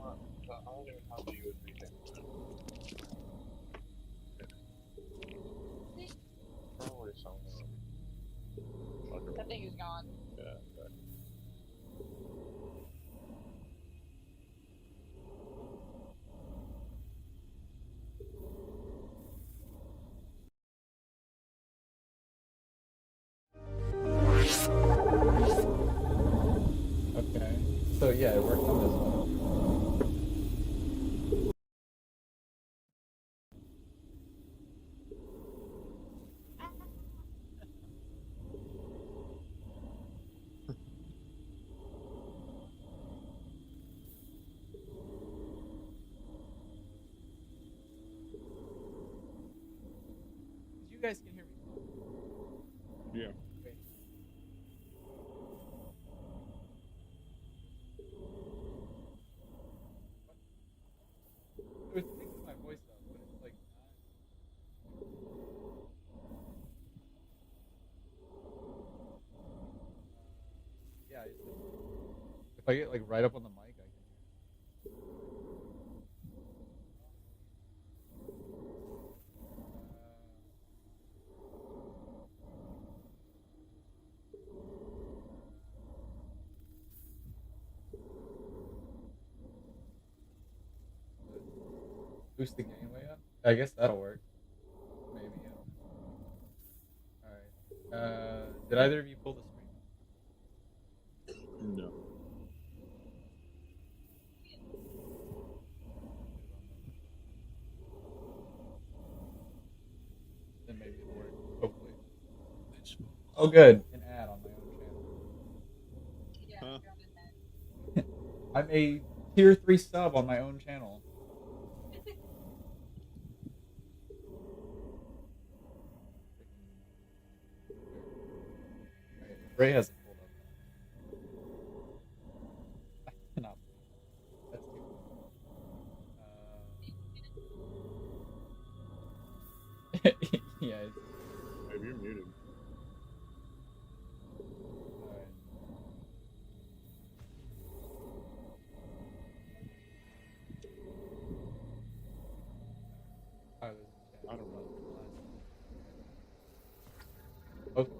don't even have the USB thing. Probably somewhere. That thing is gone. Yeah, but... Okay. So yeah, it worked on this one. You guys can hear me. Yeah. Wait. It was picking my voice up, but it's like not. Yeah, if I get like right up on the mic, I can hear. Boost the gain way up. I guess that'll work. Maybe. I don't know. All right. Did either of you pull the stream? No. Then maybe it'll work. Hopefully. Oh, good. An ad on my own channel. Yeah, Huh? I'm a tier 3 sub on my own channel. Ray hasn't pulled up. I cannot believe that. That's too cool. Yeah. Maybe you're muted. Alright. Tyler's in chat. I don't know. Okay.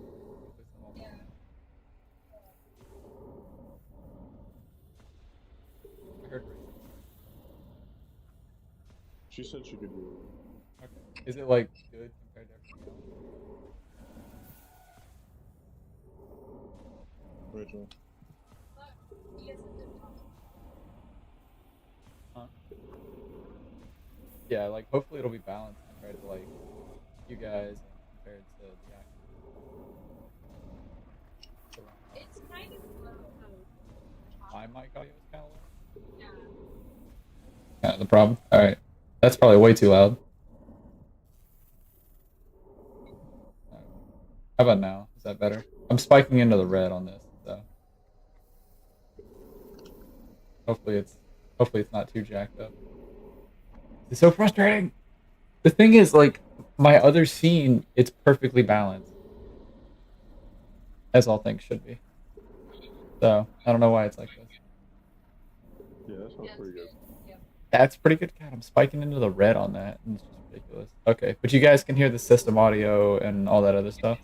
I heard Ray. She said she could do it. Okay. Is it like good compared to everything else? Rachel. Huh? Yeah, like hopefully it'll be balanced compared to like you guys and compared to the actual. It's kind of low. My mic audio is kind of low. Yeah. Yeah, the problem. All right, that's probably way too loud. How about now? Is that better? I'm spiking into the red on this, so hopefully it's not too jacked up. It's so frustrating. The thing is, like, my other scene, it's perfectly balanced, as all things should be. So I don't know why it's like this. Yeah, that sounds pretty good. That's pretty good. God, I'm spiking into the red on that, and it's just ridiculous. Okay, but you guys can hear the system audio and all that other stuff.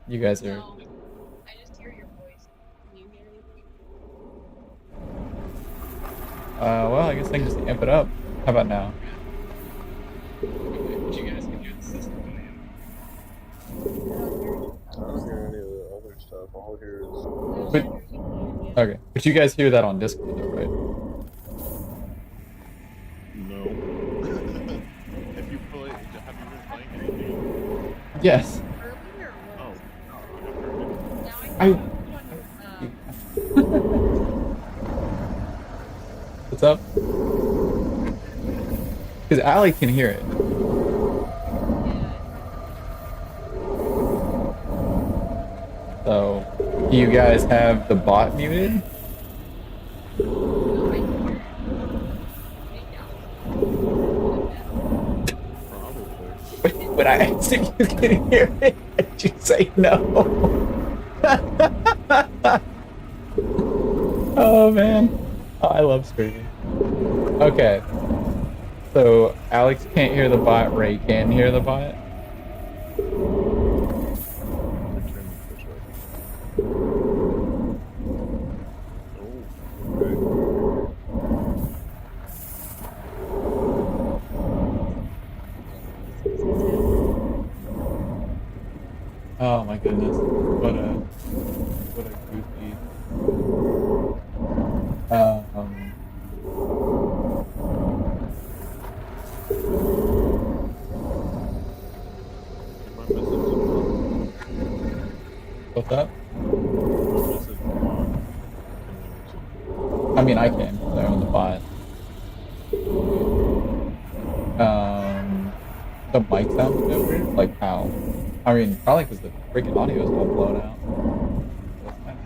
You guys are. No, I just hear your voice. Can you hear anything? Well, I guess I can just amp it up. How about now? But you guys can hear the system audio. I don't hear any of the other stuff. All I hear is... But, okay, but you guys hear that on Discord, though, right? No. Have you been playing anything? Yes. Earlier or Oh, what? no. Now I I- can What's up? Because Allie can hear it. So, do you guys have the bot muted? Probably. When I asked if you can hear it, did you say no? Oh man, oh, I love screaming. Okay, so Alex can't hear the bot. Ray can hear the bot. Let me turn the push up. Oh, okay. Oh my goodness, what a goofy. Um, Is my message on? what's up? Is my message on? Can you listen? I mean, I can, 'cause I own the bot. The mic sounds a bit weird. Like how? I mean, probably because the freaking audio is all blown out. That's fine.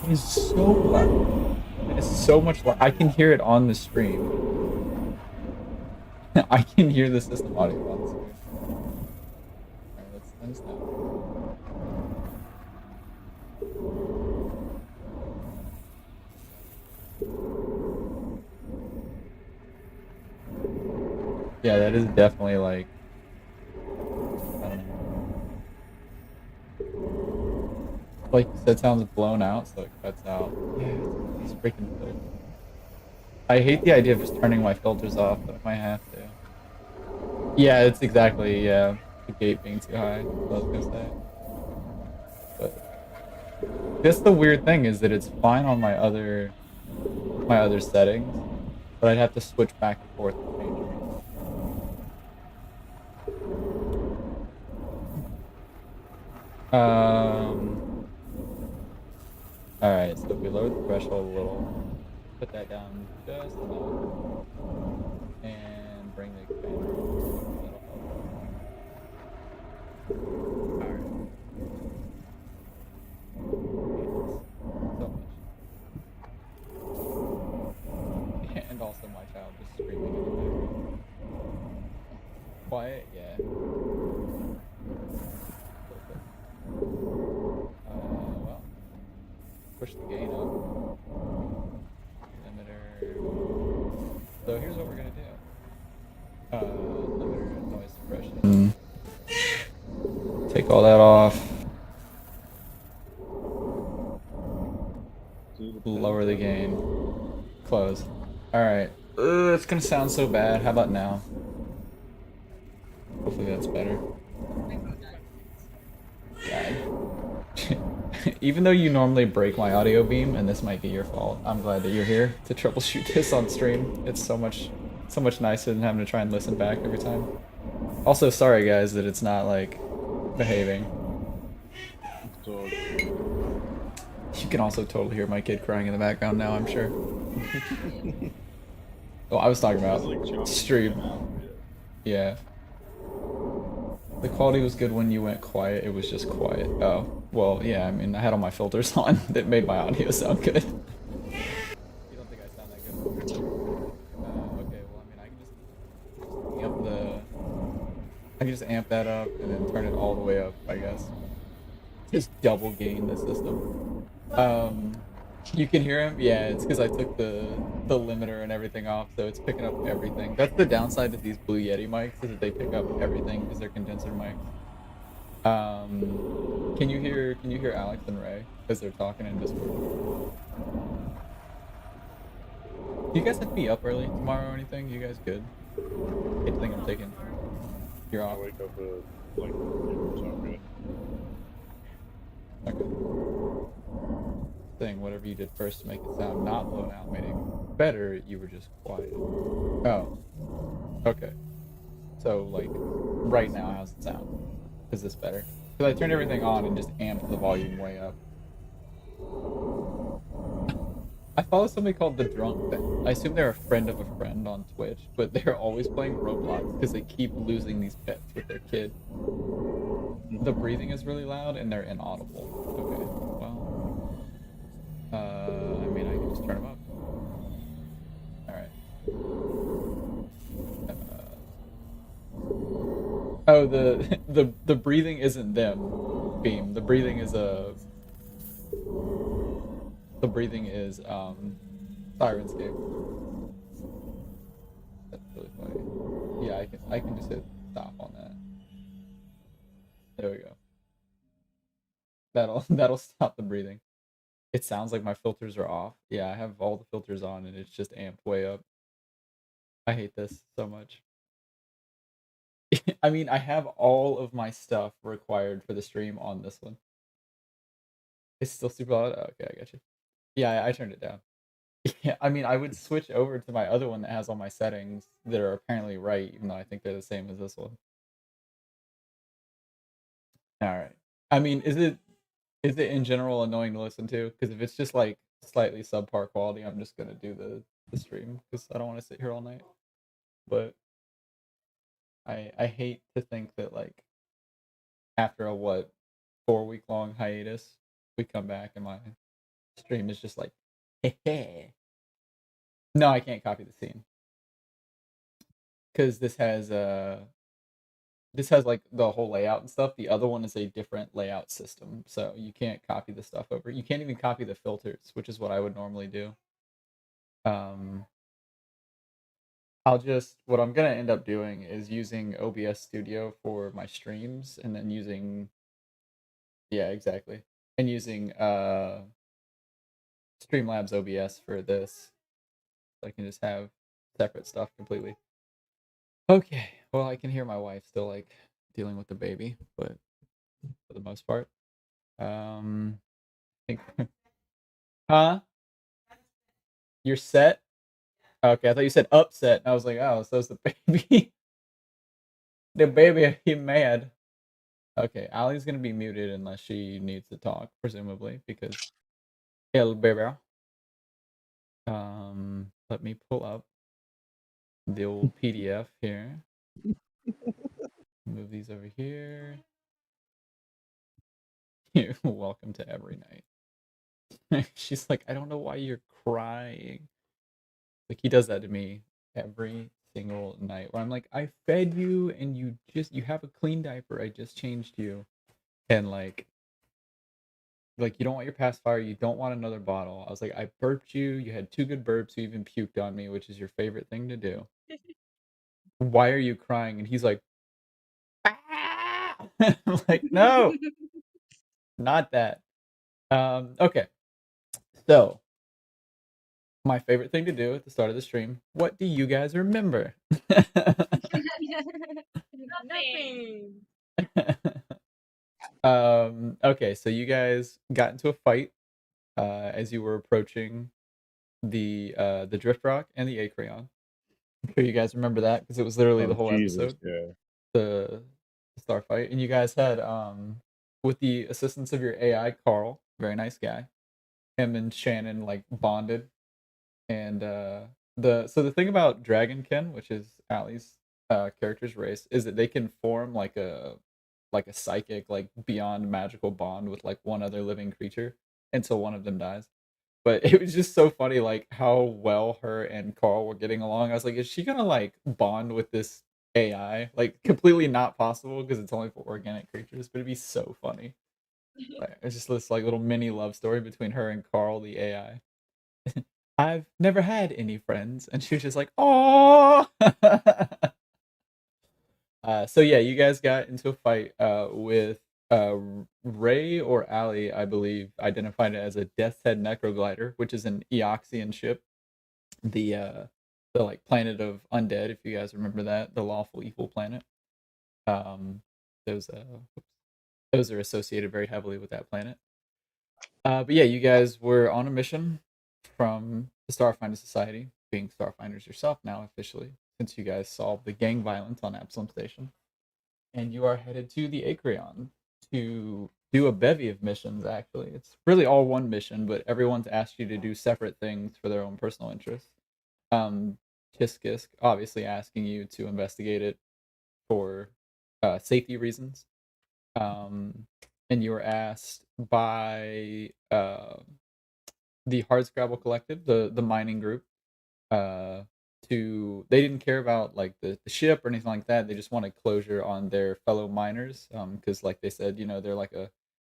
It is so loud. It is so much loud. I can hear it on the stream. I can hear the system audio on the stream. Alright, let's end this now. Yeah, that is definitely like, I don't know. Like you said, sounds blown out, so it cuts out. Yeah, it's freaking filters. I hate the idea of just turning my filters off, but I might have to. Yeah, it's exactly, yeah, the gate being too high, what I was gonna say. But that's the weird thing is that it's fine on my other settings, but I'd have to switch back and forth and change them. All right. So if we lower the threshold a little, put that down just enough, and bring the expander up. That'll help. All right. So much. And also my child just screaming in the background. Quiet, yeah. Well, push the gain up. Limiter. So here's what we're gonna do. Limiter, noise suppression. Take all that off. Lower the gain. Close. Alright. It's gonna sound so bad. How about now? Hopefully that's better. God. Even though you normally break my audio beam, and this might be your fault, I'm glad that you're here to troubleshoot this on stream. It's so much nicer than having to try and listen back every time. Also, sorry guys that it's not like behaving. So, You can also totally hear my kid crying in the background now, I'm sure. Well, I was talking about stream. Yeah. The quality was good when you went quiet, it was just quiet. Oh, well, yeah, I mean, I had all my filters on that made my audio sound good. You don't think I sound that good? Okay, well, I mean, I can just amp that up and then turn it all the way up, I guess. Just double gain the system. You can hear him? Yeah, it's because I took the limiter and everything off, so it's picking up everything. That's the downside of these Blue Yeti mics, is that they pick up everything because they're condenser mics. Can you hear Alex and Ray as they're talking in Discord? Do you guys have to be up early tomorrow or anything? You guys good? I think I'm taking. You're I off. wake up at like 8 so I'm good. Okay. Thing, whatever you did first to make it sound not blown out made it better, you were just quiet. Oh. Okay. So, like, right now, how's it sound? Is this better? Because I turned everything on and just amped the volume way up. I follow somebody called The Drunk Thing. I assume they're a friend of a friend on Twitch, but they're always playing Roblox because they keep losing these pets with their kid. The breathing is really loud and they're inaudible. Okay, well. I mean, I can just turn them up. Alright. Oh, the breathing isn't them, Beam. The breathing is The breathing is Sirenscape. That's really funny. Yeah, I can just hit stop on that. There we go. That'll stop the breathing. It sounds like my filters are off. Yeah, I have all the filters on and it's just amped way up. I hate this so much. I mean, I have all of my stuff required for the stream on this one. It's still super loud. Oh, okay, I got you. Yeah, I turned it down. Yeah, I mean, I would switch over to my other one that has all my settings that are apparently right, even though I think they're the same as this one. All right. I mean, is it in general annoying to listen to? Because if it's just like slightly subpar quality, I'm just gonna do the stream because I don't want to sit here all night. But I hate to think that like after a 4-week long hiatus, we come back and my stream is just like, hey. No, I can't copy the scene because this has like the whole layout and stuff. The other one is a different layout system, so you can't copy the stuff over. You can't even copy the filters, which is what I would normally do. Um, what I'm gonna end up doing is using OBS Studio for my streams, and then using yeah, exactly, and using Streamlabs OBS for this. So I can just have separate stuff completely. Okay, well I can hear my wife still like dealing with the baby, but for the most part, I think. Huh? You're set? Okay, I thought you said upset. I was like, oh, so it's the baby. The baby, he mad. Okay, Allie's gonna be muted unless she needs to talk, presumably, because el baby. Let me pull up the old PDF here. Move these over here. Welcome to every night. She's like, I don't know why you're crying. Like he does that to me every single night where I'm like, I fed you and you have a clean diaper. I just changed you. And like you don't want your pacifier, you don't want another bottle. I was like, I burped you, you had 2 good burps, you even puked on me, which is your favorite thing to do. Why are you crying? And he's like, ah! I'm like, no, not that. Okay. So my favorite thing to do at the start of the stream, what do you guys remember? Nothing. Okay, so you guys got into a fight as you were approaching the Drift Rock and the Acreon. I'm sure you guys remember that because it was literally the Oh whole Jesus, episode, yeah. the star fight, and you guys had with the assistance of your AI Carl, very nice guy, him and Shannon like bonded, and the thing about Dragonkin, which is Allie's character's race, is that they can form like a psychic, like beyond magical bond with like one other living creature until one of them dies. But it was just so funny, like how well her and Carl were getting along. I was like, is she gonna like bond with this AI? Like completely not possible because it's only for organic creatures, but it'd be so funny. Like, it's just this like little mini love story between her and Carl, the AI. I've never had any friends, and she was just like, "Oh." So yeah, you guys got into a fight with Ray or Ali, I believe, identified it as a Death's Head Necroglider, which is an Eoxian ship, the like planet of undead, if you guys remember that, the lawful evil planet. Um, those those are associated very heavily with that planet. But yeah, you guys were on a mission from the Starfinder Society, being Starfinders yourself now officially, since you guys solved the gang violence on Absalom Station. And you are headed to the Acreon to do a bevy of missions, actually. It's really all one mission, but everyone's asked you to do separate things for their own personal interests. Kiskisk obviously asking you to investigate it for safety reasons. And you were asked by the Hardscrabble Collective, the mining group, uh, they didn't care about like the ship or anything like that. They just wanted closure on their fellow miners, because like they said, they're like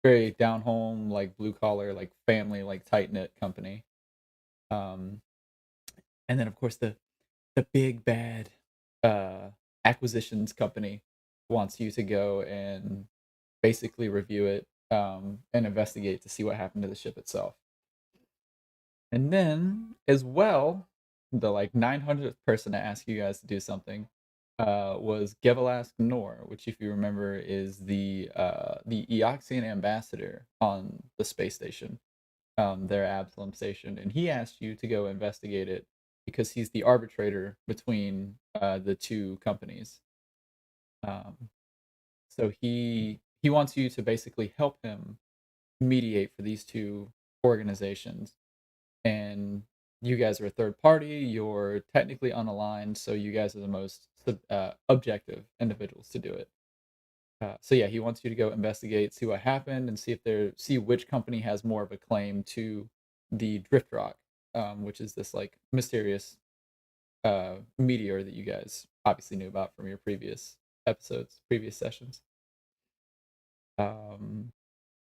very down home, like blue collar, like family, like tight knit company. Um, and then of course the big bad uh, acquisitions company wants you to go and basically review it and investigate to see what happened to the ship itself. And then, as well, the like 900th person to ask you guys to do something was Gevalask Nor, which, if you remember, is the Eoxian ambassador on the space station, their Absalom station, and he asked you to go investigate it because he's the arbitrator between the two companies. Um, so he wants you to basically help him mediate for these two organizations, and you guys are a third party. You're technically unaligned, so you guys are the most objective individuals to do it. So yeah, he wants you to go investigate, see what happened, and see which company has more of a claim to the drift rock, which is this like mysterious meteor that you guys obviously knew about from your previous episodes, previous sessions. Um,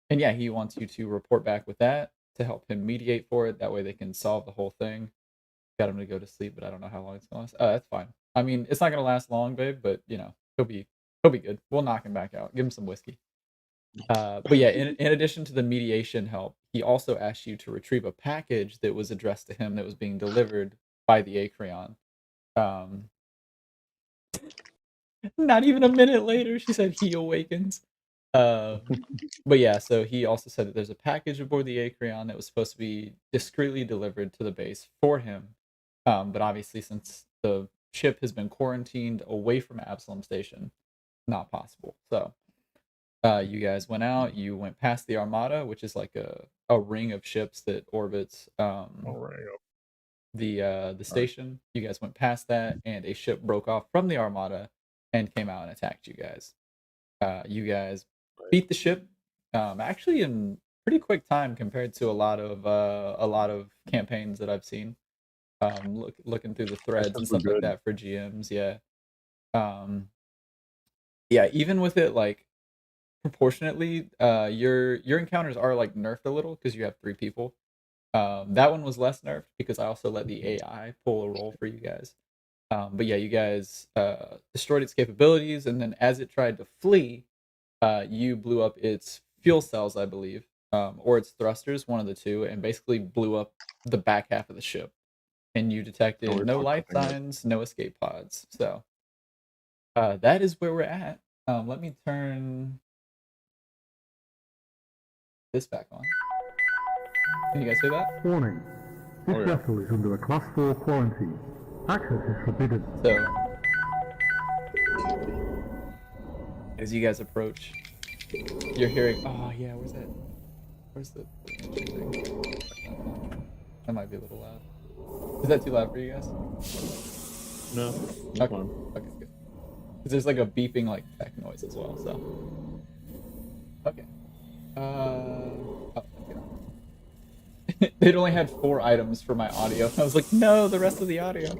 and yeah, he wants you to report back with that to help him mediate for it. That way they can solve the whole thing. Got him to go to sleep, but I don't know how long it's gonna last. That's fine. I mean, it's not gonna last long, babe, but you know, he'll be good. We'll knock him back out. Give him some whiskey. But yeah, in addition to the mediation help, he also asked you to retrieve a package that was addressed to him that was being delivered by the Acreon. Um, Not even a minute later, she said he awakens. But yeah, so he also said that there's a package aboard the Acreon that was supposed to be discreetly delivered to the base for him. But obviously, since the ship has been quarantined away from Absalom Station, not possible. So you guys went out, you went past the Armada, which is like a ring of ships that orbits All right. the station. You guys went past that, and a ship broke off from the Armada and came out and attacked you guys. You guys beat the ship, actually in pretty quick time compared to a lot of campaigns that I've seen. Looking through the threads and stuff like that for GMs, yeah. Yeah, even with it like proportionately, your encounters are like nerfed a little because you have 3 people. That one was less nerfed because I also let the AI pull a roll for you guys. But yeah, you guys destroyed its capabilities, and then as it tried to flee, you blew up its fuel cells, I believe, or its thrusters, one of the two, and basically blew up the back half of the ship. And you detected no life signs, no escape pods. So that is where we're at. Let me turn this back on. Can you guys hear that? Warning. This vessel is under a Class 4 quarantine. Access is forbidden. So, as you guys approach, you're hearing, oh yeah, where's that? Where's the thing? That might be a little loud. Is that too loud for you guys? No. Okay. Okay, good. Because there's like a beeping like tech noise as well, so. Okay. Oh, they'd only had 4 items for my audio. I was like, no, the rest of the audio.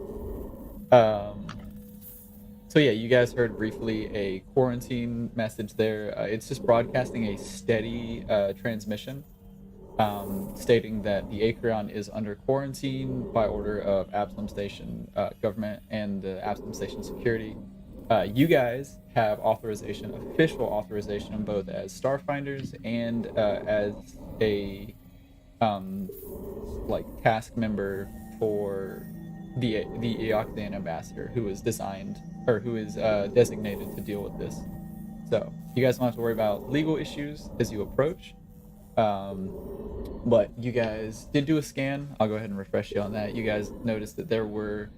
So yeah, you guys heard briefly a quarantine message there. It's just broadcasting a steady transmission, stating that the Acreon is under quarantine by order of Absalom Station government and the Absalom Station security. You guys have authorization, official authorization, both as Starfinders and as a like task member for the Eoxian ambassador, who is designed or who is designated to deal with this. So you guys don't have to worry about legal issues as you approach. But you guys did do a scan. I'll go ahead and refresh you on that. You guys noticed that there were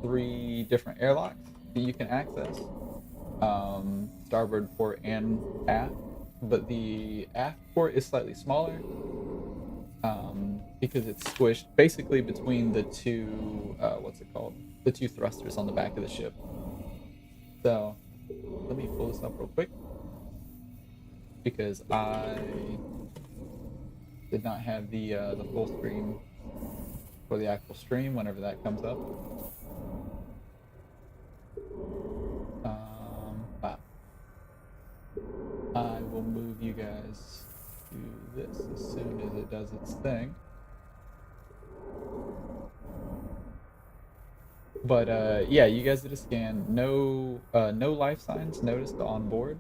3 different airlocks that you can access. Starboard port and aft. But the aft port is slightly smaller because it's squished basically between the 2, what's it called? The 2 thrusters on the back of the ship. So let me pull this up real quick because I did not have the full screen for the actual stream whenever that comes up. Wow. I will move you guys to this as soon as it does its thing. But yeah, you guys did a scan. No life signs noticed on board.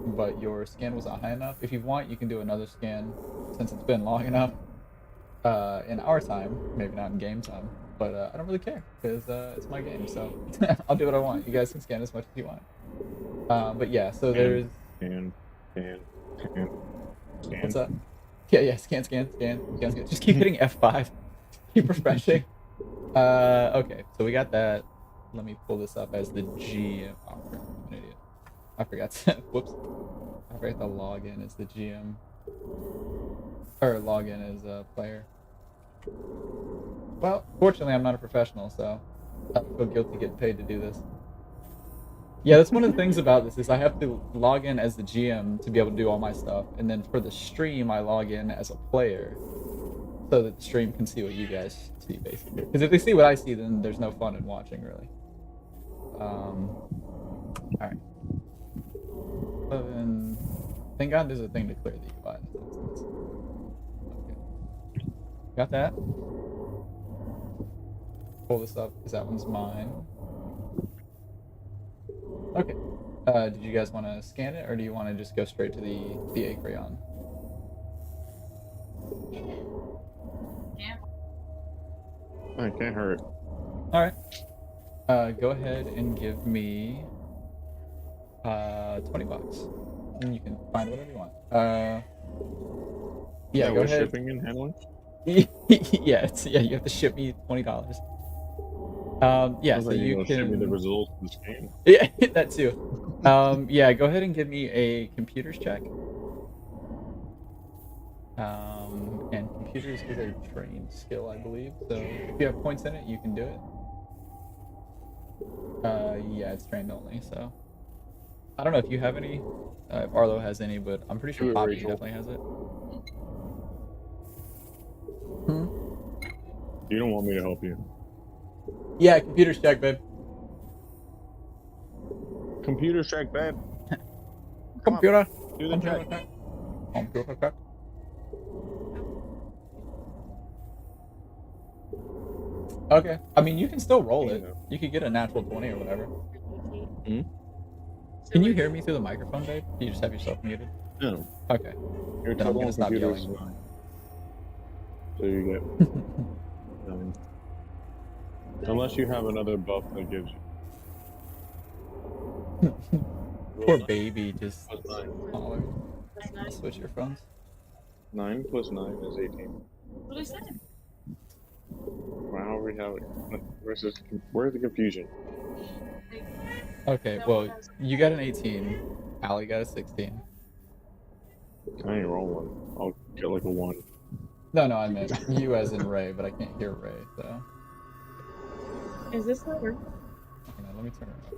But your scan wasn't high enough. If you want, you can do another scan since it's been long enough. In our time, maybe not in game time, but I don't really care because it's my game, so I'll do what I want. You guys can scan as much as you want. But yeah, so there's. Scan. What's up? Yeah, scan. Just keep hitting F5. Keep refreshing. Okay, so we got that. Let me pull this up as the GM. Oh, I'm an idiot. I forgot to. Whoops. I forgot to log in as the GM. Or log in as a player. Well, fortunately, I'm not a professional, so I feel guilty getting paid to do this. Yeah, that's one of the things about this is I have to log in as the GM to be able to do all my stuff, and then for the stream, I log in as a player so that the stream can see what you guys see, basically. Because if they see what I see, then there's no fun in watching, really. Alright. So then, thank God there's a thing to clear the UI. Okay. Got that? Pull this up because that one's mine. Okay. Did you guys want to scan it, or do you want to just go straight to the Acreon? It can't hurt. All right. Go ahead and give me $20, and you can find whatever you want. Yeah, go ahead. Shipping and handling. Yeah, you have to ship me $20. Yeah, so you ship me the can. results of the scan. Yeah, that too. Yeah, go ahead and give me a computers check. And computers is a trained skill, I believe. So if you have points in it, you can do it. Yeah, it's trained only. So I don't know if you have any. If Arlo has any, but I'm pretty sure Poppy definitely has it. You don't want me to help you. Yeah, computers check, babe. Computer check, babe. Computer. Do the check. Computer check. Okay. I mean, you can still roll it. You could get a natural 20 or whatever. Hmm? Can you hear me through the microphone, babe? You just have yourself muted? No. Okay. Your Then I'm gonna stop computer is yelling. fine. So you get 9. Unless you have another buff that gives you. Poor baby, just Plus 9. smaller. Switch your phones. 9 plus 9 is 18. What is that? Wow, we have it. Where's the confusion? Okay, well, you got an 18. Allie got a 16. I ain't roll one. I'll get like a 1. No, I meant you as in Ray, but I can't hear Ray, so. Is this not working? Hang on, let me turn it up.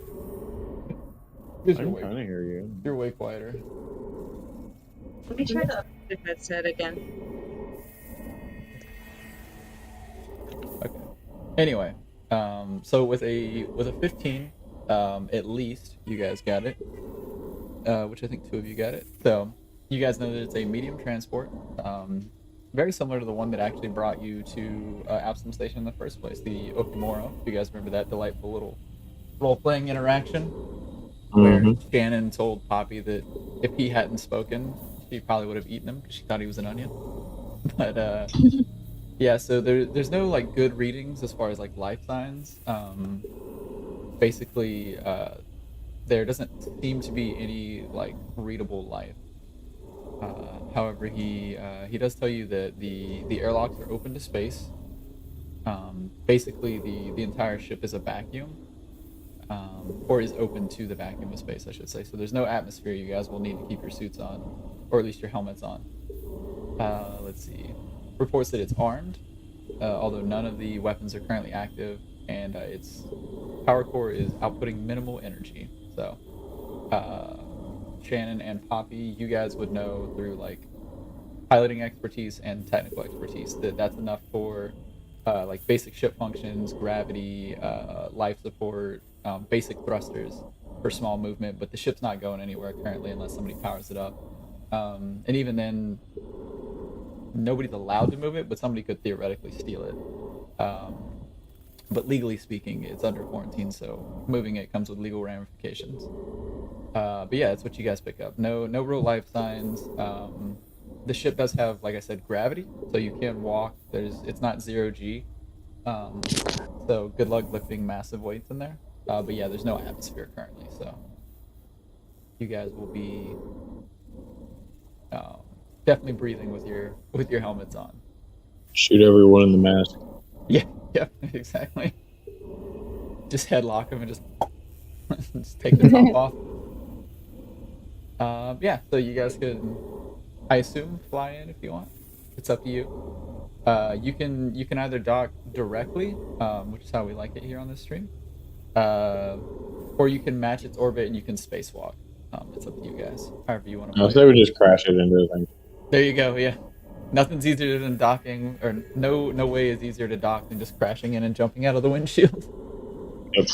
I can kind of hear you. You're way quieter. Let me try the headset again. Okay. Anyway, so with a 15, at least you guys got it. Which I think 2 of you got it. So you guys know that it's a medium transport. Very similar to the one that actually brought you to Absalom Station in the first place, the Okimoro. If you guys remember that delightful little role-playing interaction where Shannon told Poppy that if he hadn't spoken, she probably would have eaten him because she thought he was an onion. But yeah, so there's no like good readings as far as like life signs. Basically, there doesn't seem to be any like readable life. However, he does tell you that the airlocks are open to space. Basically, the entire ship is a vacuum, or is open to the vacuum of space, I should say. So there's no atmosphere. You guys will need to keep your suits on, or at least your helmets on. Let's see. Reports that it's armed, although none of the weapons are currently active, and its power core is outputting minimal energy. So, Shannon and Poppy, you guys would know through like piloting expertise and technical expertise that that's enough for like basic ship functions, gravity, life support, basic thrusters. for small movement, but the ship's not going anywhere currently unless somebody powers it up. And even then, nobody's allowed to move it, but somebody could theoretically steal it. But legally speaking, it's under quarantine, so moving it comes with legal ramifications. But yeah, that's what you guys pick up. No real life signs. The ship does have, like I said, gravity, so you can walk. It's not 0G. So good luck lifting massive weights in there. But yeah, there's no atmosphere currently, so you guys will be definitely breathing with your helmets on. Shoot everyone in the mask. Yeah, exactly. Just headlock them and just take the top off. Yeah, so you guys can, I assume, fly in if you want. It's up to you. You can either dock directly, which is how we like it here on this stream, or you can match its orbit and you can spacewalk. It's up to you guys, however you want to I play say it. we just crash it into the thing. There you go. Yeah, nothing's easier than docking, or no way is easier to dock than just crashing in and jumping out of the windshield. Yep.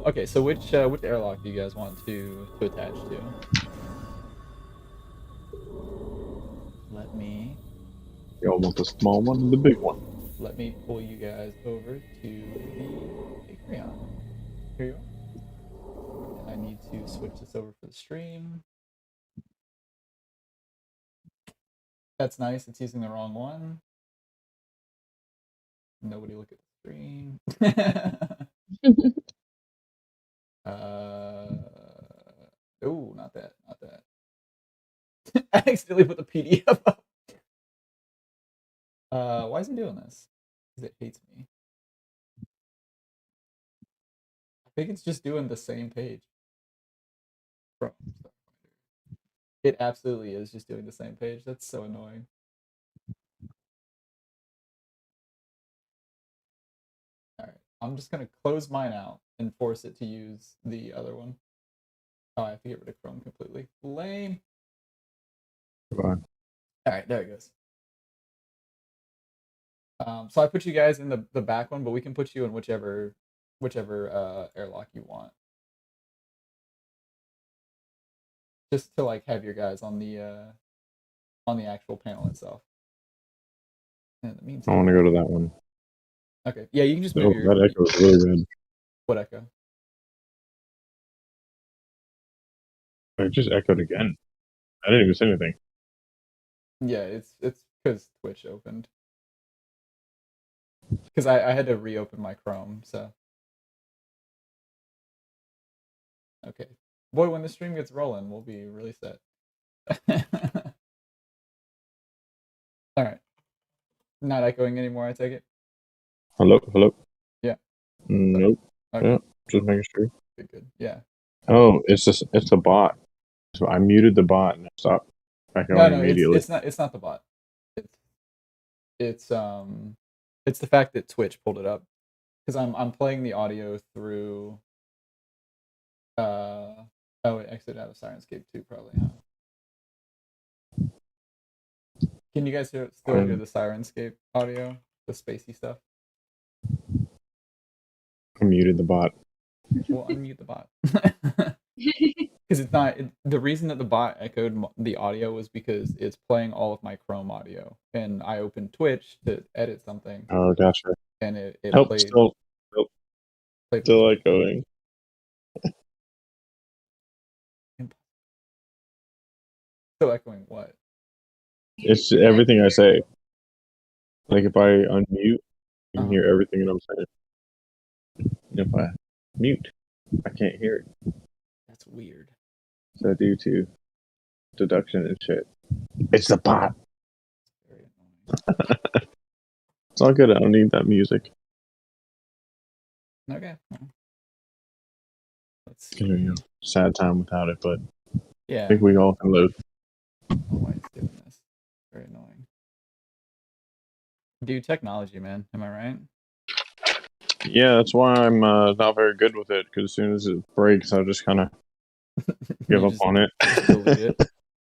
Okay, so which airlock do you guys want to attach to? Let me Y'all want the small one or the big one? pull you guys over to the Acreon. Here you are. And I need to switch this over for the stream. That's nice. It's using the wrong one. Nobody look at the screen. Oh, not that. I accidentally put the PDF up. Why is it doing this? Because it hates me. I think it's just doing the same page. From Starfinder. It absolutely is just doing the same page. That's so annoying. Alright, I'm just gonna close mine out and force it to use the other one. Oh, I have to get rid of Chrome completely. Lame. Goodbye. Alright, there it goes. So I put you guys in the back one, but we can put you in whichever airlock you want. Just to like have your guys on the actual panel itself. And in the I meantime, want to go to that one. okay, yeah, you can just Oh, move your. that echo is really good. What echo? It just echoed again. I didn't even say anything. Yeah, it's because Twitch opened. Because I had to reopen my Chrome, so. Okay. Boy, when the stream gets rolling, we'll be really set. Alright. Not echoing anymore, I take it? Hello? Yeah. Nope. Okay. Yeah, just making sure. Good. Yeah. Oh, it's a bot. So I muted the bot and it stopped echoing immediately. It's not the bot. It's the fact that Twitch pulled it up. Because I'm playing the audio through it exited out of Sirenscape too, probably, huh? Can you guys still hear the Sirenscape audio? The spacey stuff? I muted the bot. Well, unmute the bot. Because it's not the reason that the bot echoed the audio was because it's playing all of my Chrome audio, and I opened Twitch to edit something. Oh, gotcha. And it played. Still echoing. Still echoing what? It's everything I say. Like if I unmute, you can hear everything that I'm saying. And if I mute, I can't hear it. That's weird. So due to deduction and shit. It's the bot. Very annoying. It's all good. I don't need that music. Okay. Let's see. Sad time without it, but yeah. I think we all can live. Why it's doing this? Very annoying. Dude, technology, man. Am I right? Yeah, that's why I'm not very good with it. Because as soon as it breaks, I just kind of give up on it. Delete it.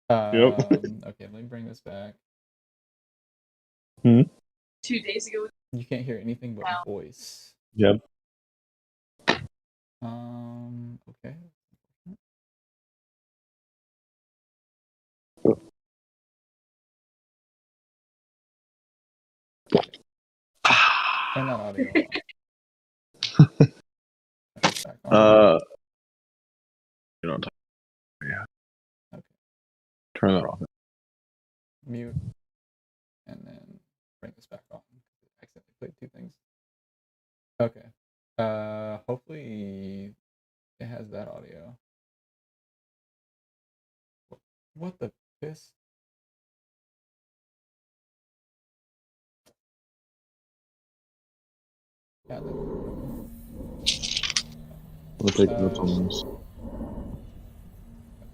Yep. Okay, let me bring this back. 2 days ago. You can't hear anything but voice. Yep. Okay. Turn that audio off. Back on. You know, yeah. Okay. Turn that off. Mute, and then bring this back on. I accidentally played two things. Okay. Hopefully it has that audio. What the piss? Yeah, We'll take notes on this.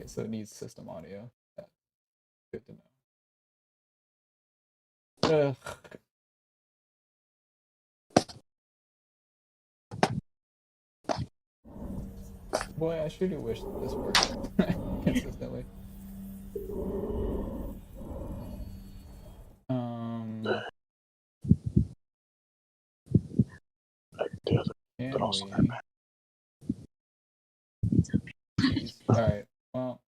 okay, so it needs system audio. That's good to know. Ugh. Boy, I sure do wish that this worked consistently. Can we... Alright, well...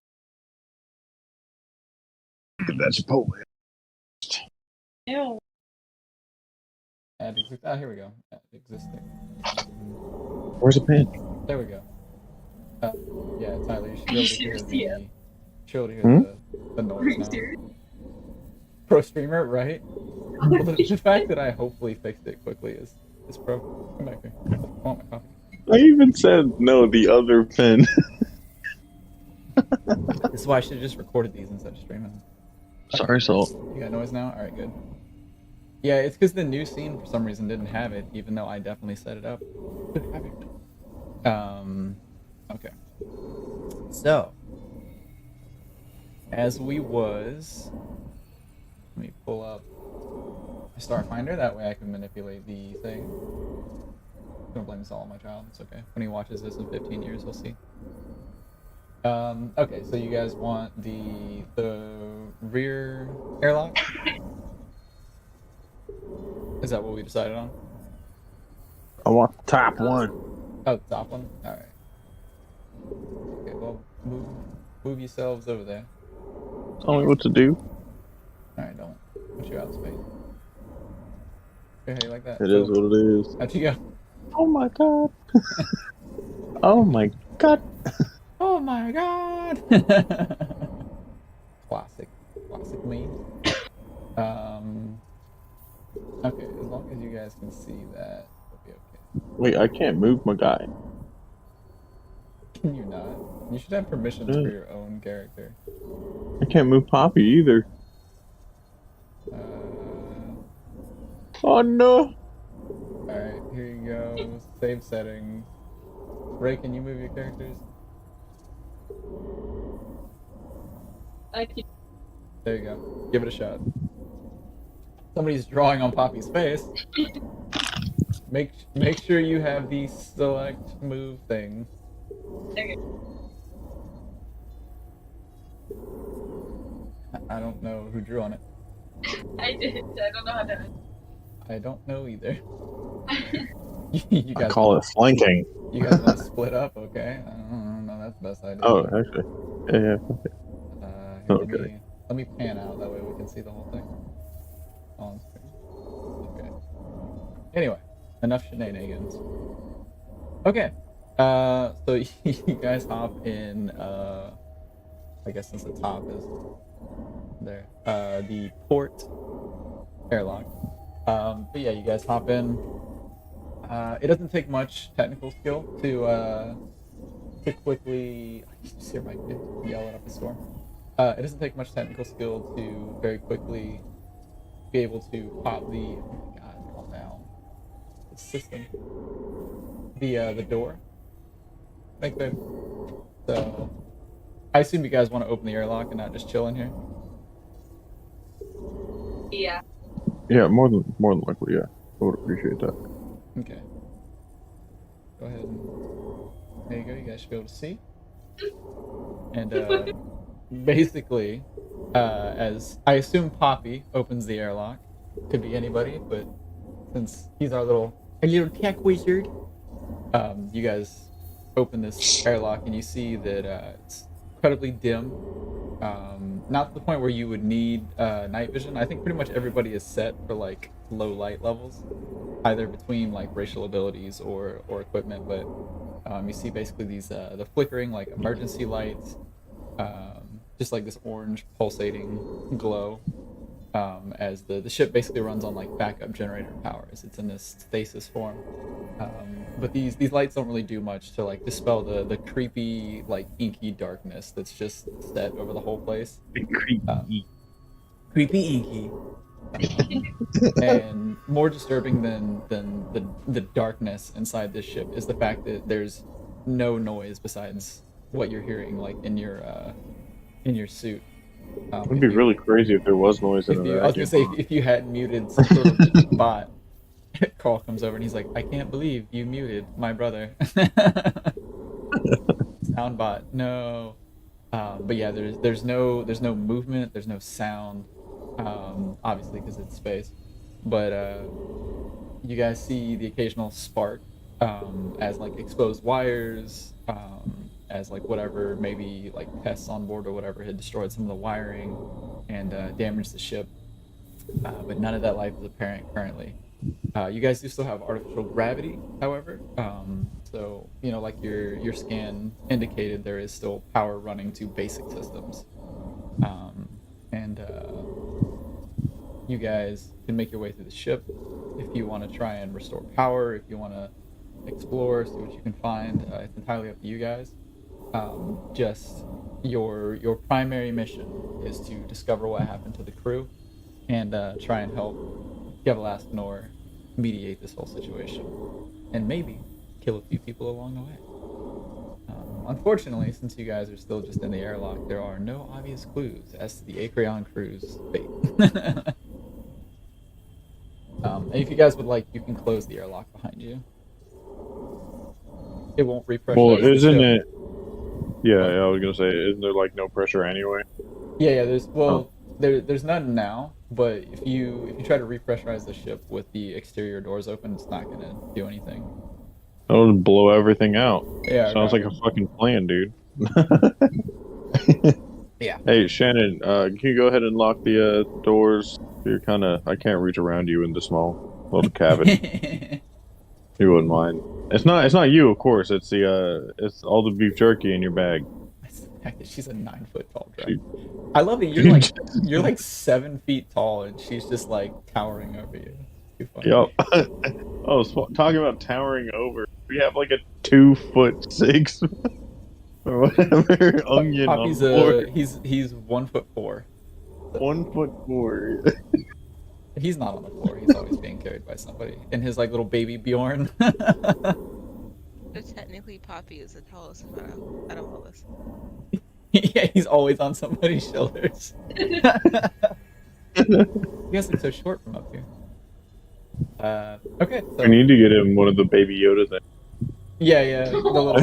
That's Chipotle. Ew. Add here we go. Add existing. Where's the pen? There we go. Yeah, Tyler, you should be able to hear the... Should hear the noise now. Pro streamer, right? Well, the fact that I hopefully fixed it quickly is pro. Come back here. I want my coffee. I even said no, the other pen. This is why I should have just recorded these instead of streaming. Sorry, Salt. You got noise now? Alright, good. Yeah, it's because the new scene for some reason didn't have it, even though I definitely set it up. Okay. So, as we was, let me pull up my Starfinder, that way I can manipulate the thing. I'm gonna blame this all on my child, it's okay. When he watches this in 15 years, he'll see. Okay, so you guys want the rear airlock? Is that what we decided on? I want the top one. Oh, the top one? Alright. Okay, well, move yourselves over there. Tell me what to do. Alright, don't put you out of space. Okay, you like that? It is what it is. How'd you go? Oh my god. Oh my god. Oh my god! Classic me. Okay, as long as you guys can see that, it'll be okay. Wait, I can't move my guy. Can you not? You should have permissions for your own character. I can't move Poppy either. Oh no! Alright, here you go. Save settings. Ray, can you move your characters? There you go. Give it a shot. Somebody's drawing on Poppy's face. Make sure you have the select move thing. Okay. I don't know who drew on it. I did. I don't know how to. I don't know either. You guys I call it flanking. You guys want to split up? Okay. I don't know. That's the best idea. Oh, actually. Yeah. Okay. Let me pan out. That way we can see the whole thing on screen. Okay. Anyway, enough shenanigans. Okay. So you guys hop in. I guess since the top is there, the port airlock. But yeah, you guys hop in. It doesn't take much technical skill to quickly. I just hear my kid yell it up a storm. It doesn't take much technical skill to very quickly be able to pop the. Oh my god, calm down. The system. The door. Like that. So, I assume you guys want to open the airlock and not just chill in here. Yeah. Yeah, more than likely, yeah. I would appreciate that. Okay. Go ahead and there you go. You guys should be able to see. And basically, as I assume Poppy opens the airlock, could be anybody, but since he's our little tech wizard, you guys open this airlock and you see that it's incredibly dim. Not to the point where you would need night vision. I think pretty much everybody is set for like low light levels, either between like racial abilities or equipment. But you see basically these the flickering like emergency lights, just like this orange pulsating glow, as the ship basically runs on like backup generator power as it's in this stasis form. But these lights don't really do much to like dispel the creepy like inky darkness that's just set over the whole place. Creepy inky. And more disturbing than the darkness inside this ship is the fact that there's no noise besides what you're hearing like in your suit. It'd be really crazy if there was noise in it. I was gonna say if you hadn't muted some sort of bot, Carl comes over and he's like, "I can't believe you muted my brother." Sound bot, no. But yeah, there's no movement, there's no sound, obviously because it's space. But you guys see the occasional spark as like exposed wires, as like whatever, maybe like pests on board or whatever had destroyed some of the wiring and damaged the ship. But none of that life is apparent currently. You guys do still have artificial gravity, however. So, you know, like your scan indicated, there is still power running to basic systems. And you guys can make your way through the ship if you want to try and restore power, if you want to explore, see what you can find. It's entirely up to you guys. Just your primary mission is to discover what happened to the crew and try and help Gevalasknor mediate this whole situation, and maybe kill a few people along the way. Unfortunately, since you guys are still just in the airlock, there are no obvious clues as to the Acreon crew's fate. And if you guys would like, you can close the airlock behind you. It won't repressurize. Well, isn't it? Yeah, I was gonna say, isn't there like no pressure anyway? Yeah. There's none now, but if you try to repressurize the ship with the exterior doors open, it's not gonna do anything. That'll blow everything out. Yeah. Sounds like a fucking plan, dude. Yeah. Hey, Shannon, can you go ahead and lock the doors? I can't reach around you in the small little cabin. You wouldn't mind. It's not you, of course. It's all the beef jerky in your bag. She's a 9-foot tall dragon. I love that you're like 7 feet tall and she's just like towering over you. Too funny. Yep. Oh, talking about towering over. We have like a 2'6" or whatever onion Poppy's on board. he's 1'4". 1'4". He's not on the floor. He's always being carried by somebody. In his like little baby Bjorn. So technically, Poppy is the tallest out of all this. Yeah, he's always on somebody's shoulders. You guys look so short from up here. Okay. So, We need to get him one of the baby Yoda things. yeah. The little...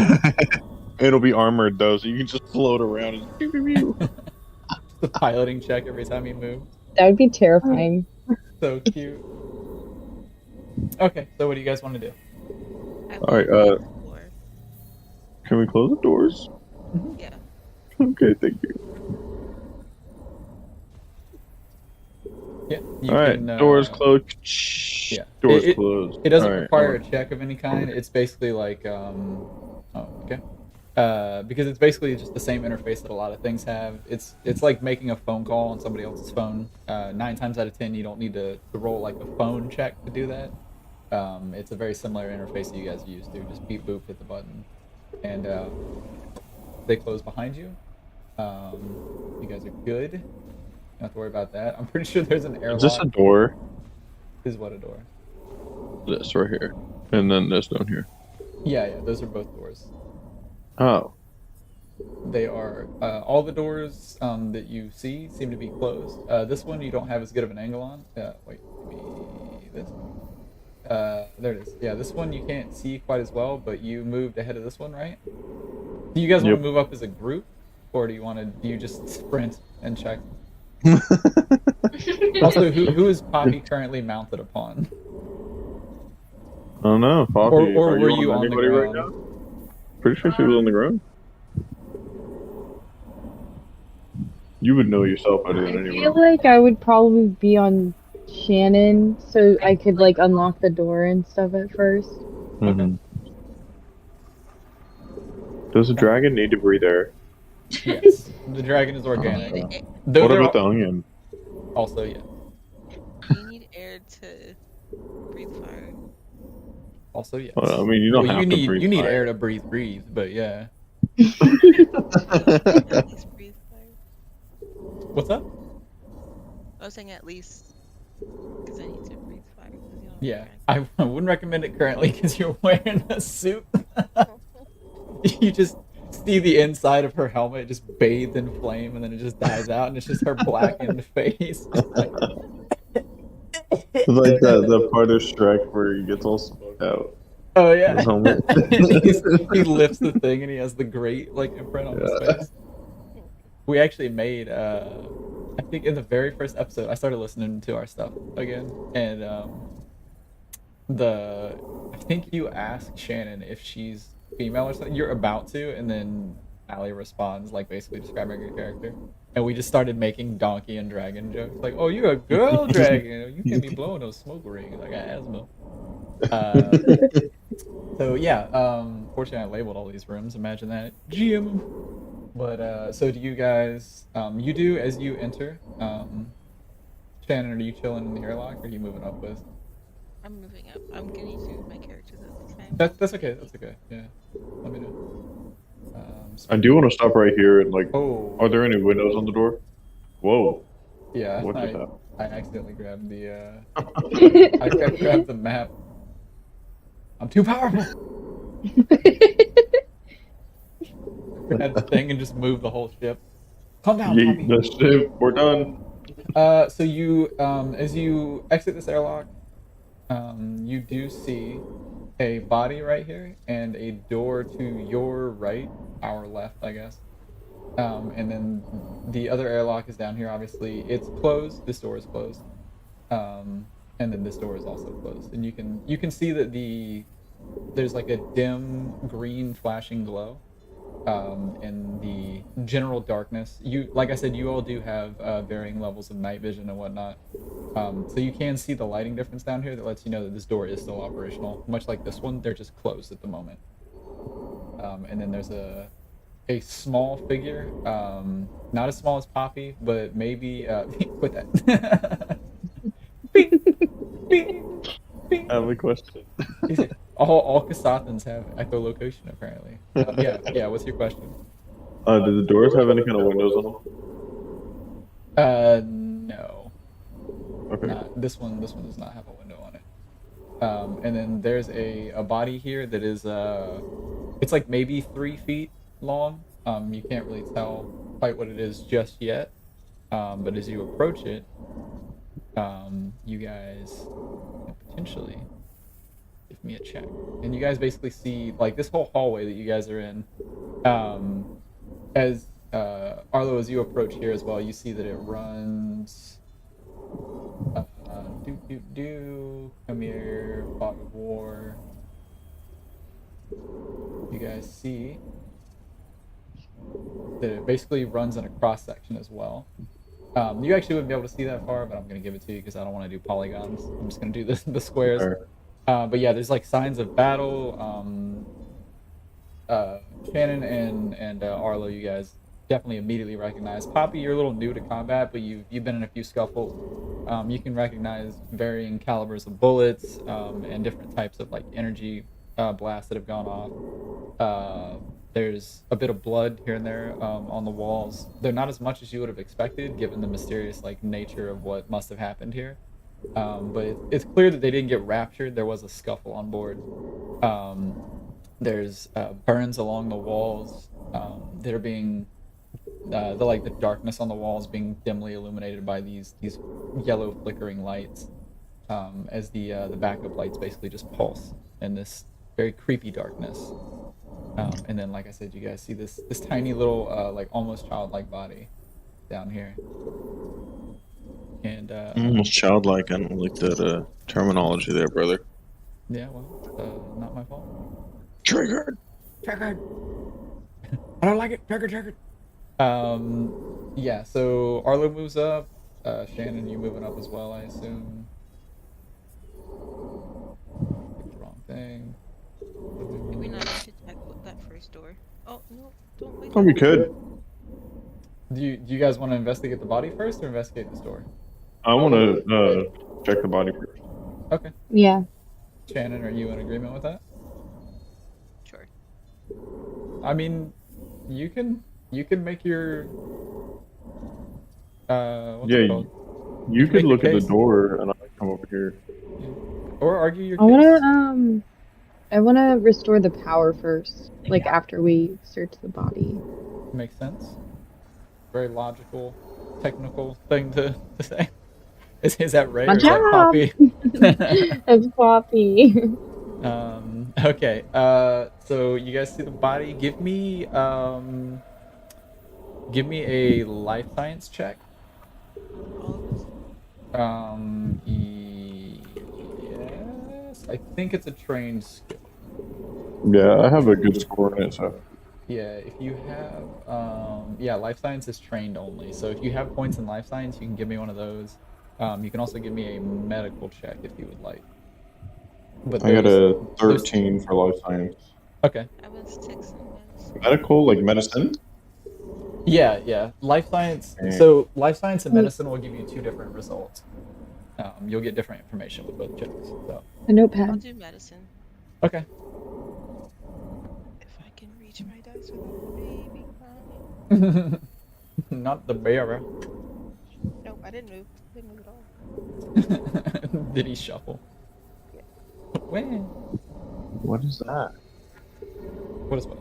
It'll be armored though, so you can just float around and pew, pew, pew. the piloting check every time he moves. That would be terrifying. So cute. Okay, so what do you guys want to do? All right, can we close the doors? Yeah. Okay, thank you. Yeah. All right, doors closed. Yeah. Doors closed. It doesn't All right, require a check of any kind. It's basically like because it's basically just the same interface that a lot of things have. It's like making a phone call on somebody else's phone. 9 times out of 10, you don't need to roll like a phone check to do that. It's a very similar interface that you guys use to just beep boop, hit the button, and they close behind you. You guys are good. You don't have to worry about that. I'm pretty sure there's an airlock. Is this a door? Is what a door? This right here, and then this down here. Yeah. Those are both doors. Oh. They are all the doors that you see seem to be closed. This one you don't have as good of an angle on. Wait, maybe this. There it is. Yeah, this one you can't see quite as well, but you moved ahead of this one, right? Do you guys want to move up as a group, or do you just sprint and check? Also, who is Poppy currently mounted upon? I don't know, Poppy. Or were you on the anybody ground? right now? Pretty sure she was on the ground. You would know yourself better I than feel anyone. like I would probably be on Shannon, so I could like unlock the door and stuff at first. Mm-hmm. Does a dragon need to breathe air? Yes, the dragon is organic. You need, What They're about the onion? also, yeah. you need air to breathe fire. Also, yes. I mean, you don't Well, have to breathe you need fire. air to breathe, but yeah. At least breathe fire. What's up? I was saying at least because I need to breathe fire. 'Cause you don't Yeah, have I wouldn't recommend it currently because you're wearing a suit. dragon. You just see the inside of her helmet just bathed in flame, and then it just dies out, and it's just her blackened face. Just like... Like the part of Shrek where he gets all smoked out. Oh yeah. His helmet. He lifts the thing, and he has the great like imprint on his face. We actually made I think in the very first episode I started listening to our stuff again, and I think you ask Shannon if she's female or something. You're about to, and then Allie responds like basically describing her character, and we just started making donkey and dragon jokes like, "Oh, you're a girl dragon. You can't be blowing those smoke rings. I got asthma." So yeah, fortunately I labeled all these rooms. Imagine that, GM. But so do you guys? You do as you enter. Shannon, are you chilling in the airlock, or are you moving up with? I'm moving up. I'm getting to my characters at the time. That's okay. That's okay. Yeah, let me know. I do want to stop right here and like. Oh. Are there any windows on the door? Whoa. Yeah. What just happened? I accidentally grabbed the. I grabbed the map. I'm too powerful. Grab the thing and just move the whole ship. Calm down, Yeet the ship. We're done. So you, as you exit this airlock, you do see a body right here and a door to your right, our left, I guess. And then the other airlock is down here. Obviously, it's closed. This door is closed. And then this door is also closed. And you can see that there's like a dim green flashing glow. In the general darkness, like I said, you all do have varying levels of night vision and whatnot, so you can see the lighting difference down here that lets you know that this door is still operational. Much like this one, they're just closed at the moment. And then there's a small figure, not as small as Poppy, but maybe quit that. Bing, bing, bing. I have a question. All Kasathans have echolocation, apparently. Yeah. What's your question? Do the doors have any kind of windows on them? No. Okay. This one does not have a window on it. And then there's a body here that is it's like maybe 3 feet long. You can't really tell quite what it is just yet. But as you approach it, you guys can potentially give me a check. And you guys basically see like this whole hallway that you guys are in. As Arlo, as you approach here as well, you see that it runs. Come here, Fog of War. You guys see that it basically runs in a cross section as well. You actually wouldn't be able to see that far, but I'm going to give it to you because I don't want to do polygons. I'm just going to do the squares. Sure. But yeah, there's like signs of battle. Shannon and Arlo, you guys definitely immediately recognize. Poppy, you're a little new to combat, but you've been in a few scuffles. You can recognize varying calibers of bullets and different types of like energy blasts that have gone off. There's a bit of blood here and there on the walls. They're not as much as you would have expected, given the mysterious like nature of what must have happened here. But it's clear that they didn't get raptured. There was a scuffle on board. There's burns along the walls that are being the darkness on the walls being dimly illuminated by these yellow flickering lights as the backup lights basically just pulse in this very creepy darkness. And then, like I said, you guys see this tiny little like almost childlike body down here. And Almost childlike. I don't like that terminology there, brother. yeah, well, not my fault. Triggered. Check. I don't like it. Check. Yeah. So Arlo moves up. Shannon, you moving up as well, I assume. Picked the wrong thing. Do we not need to check that first door? Oh no! Don't wait. Oh, we could. Do you guys want to investigate the body first or investigate the store? I want to check the body first. Okay. Yeah. Shannon, are you in agreement with that? Sure. I mean, you can make your what's Yeah, it called? You Make could your look at the case. door, and I can come over here. Or argue your I case. I wanna restore the power first, like after we search the body. Makes sense. Very logical, technical thing to say. Is that Ray My or is that job. Poppy? That's Poppy. Okay. So you guys see the body. Give me a life science check. All of us. Yes. I think it's a trained skill. Yeah, I have a good score in it, so. Yeah, if you have yeah, life science is trained only. So if you have points in life science, you can give me one of those. You can also give me a medical check if you would like. But I got a those- 13 for life science. Okay. I was 6 in medicine. Medical, like medicine? Yeah. Life science. Mm. So life science and medicine will give you two different results. You'll get different information with both checks. So. A I'll notepad. do medicine. Okay. If I can reach my dice without the baby crying. Not the bearer. Nope, I didn't move. Didn't move at all. Did he shuffle? Yeah. When? What is that? What is what?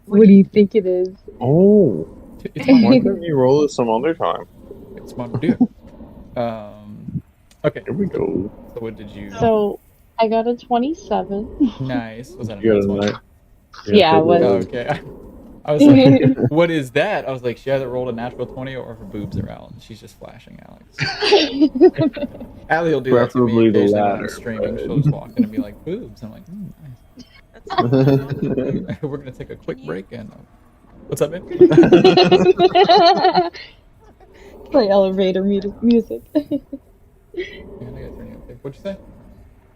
What do you think it is? Oh, It's my why couldn't you roll it some other time? It's my dear. Okay. Here we go. So what did you? So I got a 27. Nice. Was that a You nice got a one? nice. Yeah, it was. Oh, okay. I was like, what is that? I was like, she either rolled a natural 20 or her boobs are out. She's just flashing Alex. Allie will do that to me Preferably the occasionally when I'm latter, streaming. but- She'll just walk in and be like, boobs. I'm like, nice. That's We're going to take a quick break and... What's up, man? Play elevator music. Yeah, I gotta turn you up there. What'd you say?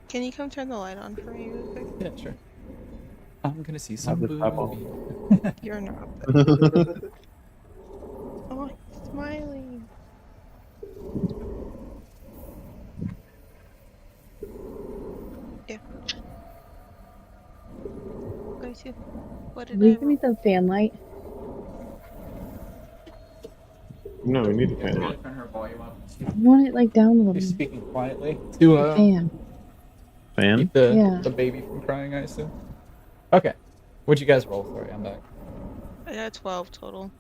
Can you come turn the light on for me real quick? Yeah, sure. I'm gonna see some just tap on. movie. You're not. Oh, he's smiling. Yeah. Go to. What did Will I you give me roll? the fan light? No, we need a fan. Turn her volume up. I want it like down a little. She's speaking quietly to The fan. Fan? keep the, Yeah. the baby from crying, I assume. Okay. What'd you guys roll? Sorry, I'm back. I got 12 total.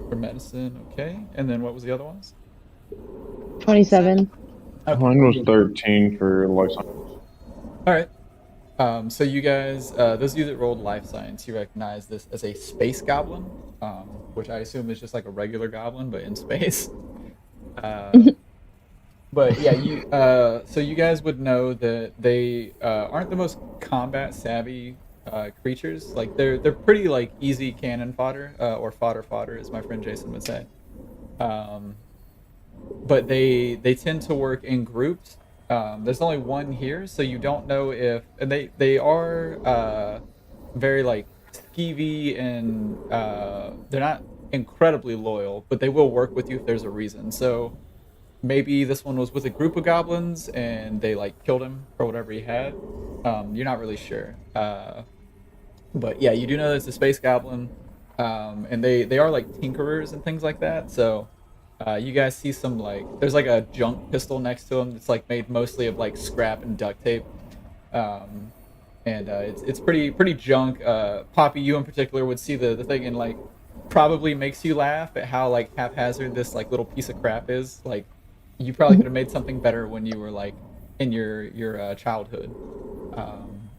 For medicine, okay. And then what was the other ones? 27. Mine was 13 for life science. Alright. So you guys, those of you that rolled life science, you recognize this as a space goblin, which I assume is just like a regular goblin, but in space. But yeah, so you guys would know that they aren't the most combat savvy creatures. Like they're pretty like easy cannon fodder, or fodder, as my friend Jason would say. But they tend to work in groups. There's only one here, so you don't know if, and they are very like skeevy, and they're not incredibly loyal, but they will work with you if there's a reason. So maybe this one was with a group of goblins and they like killed him for whatever he had. You're not really sure. But yeah, you do know that it's a space goblin, and they are like tinkerers and things like that. So you guys see some like there's like a junk pistol next to him that's like made mostly of like scrap and duct tape, and it's pretty junk. Poppy, you in particular would see the thing and like probably makes you laugh at how like haphazard this like little piece of crap is. Like you probably could have made something better when you were like in your childhood.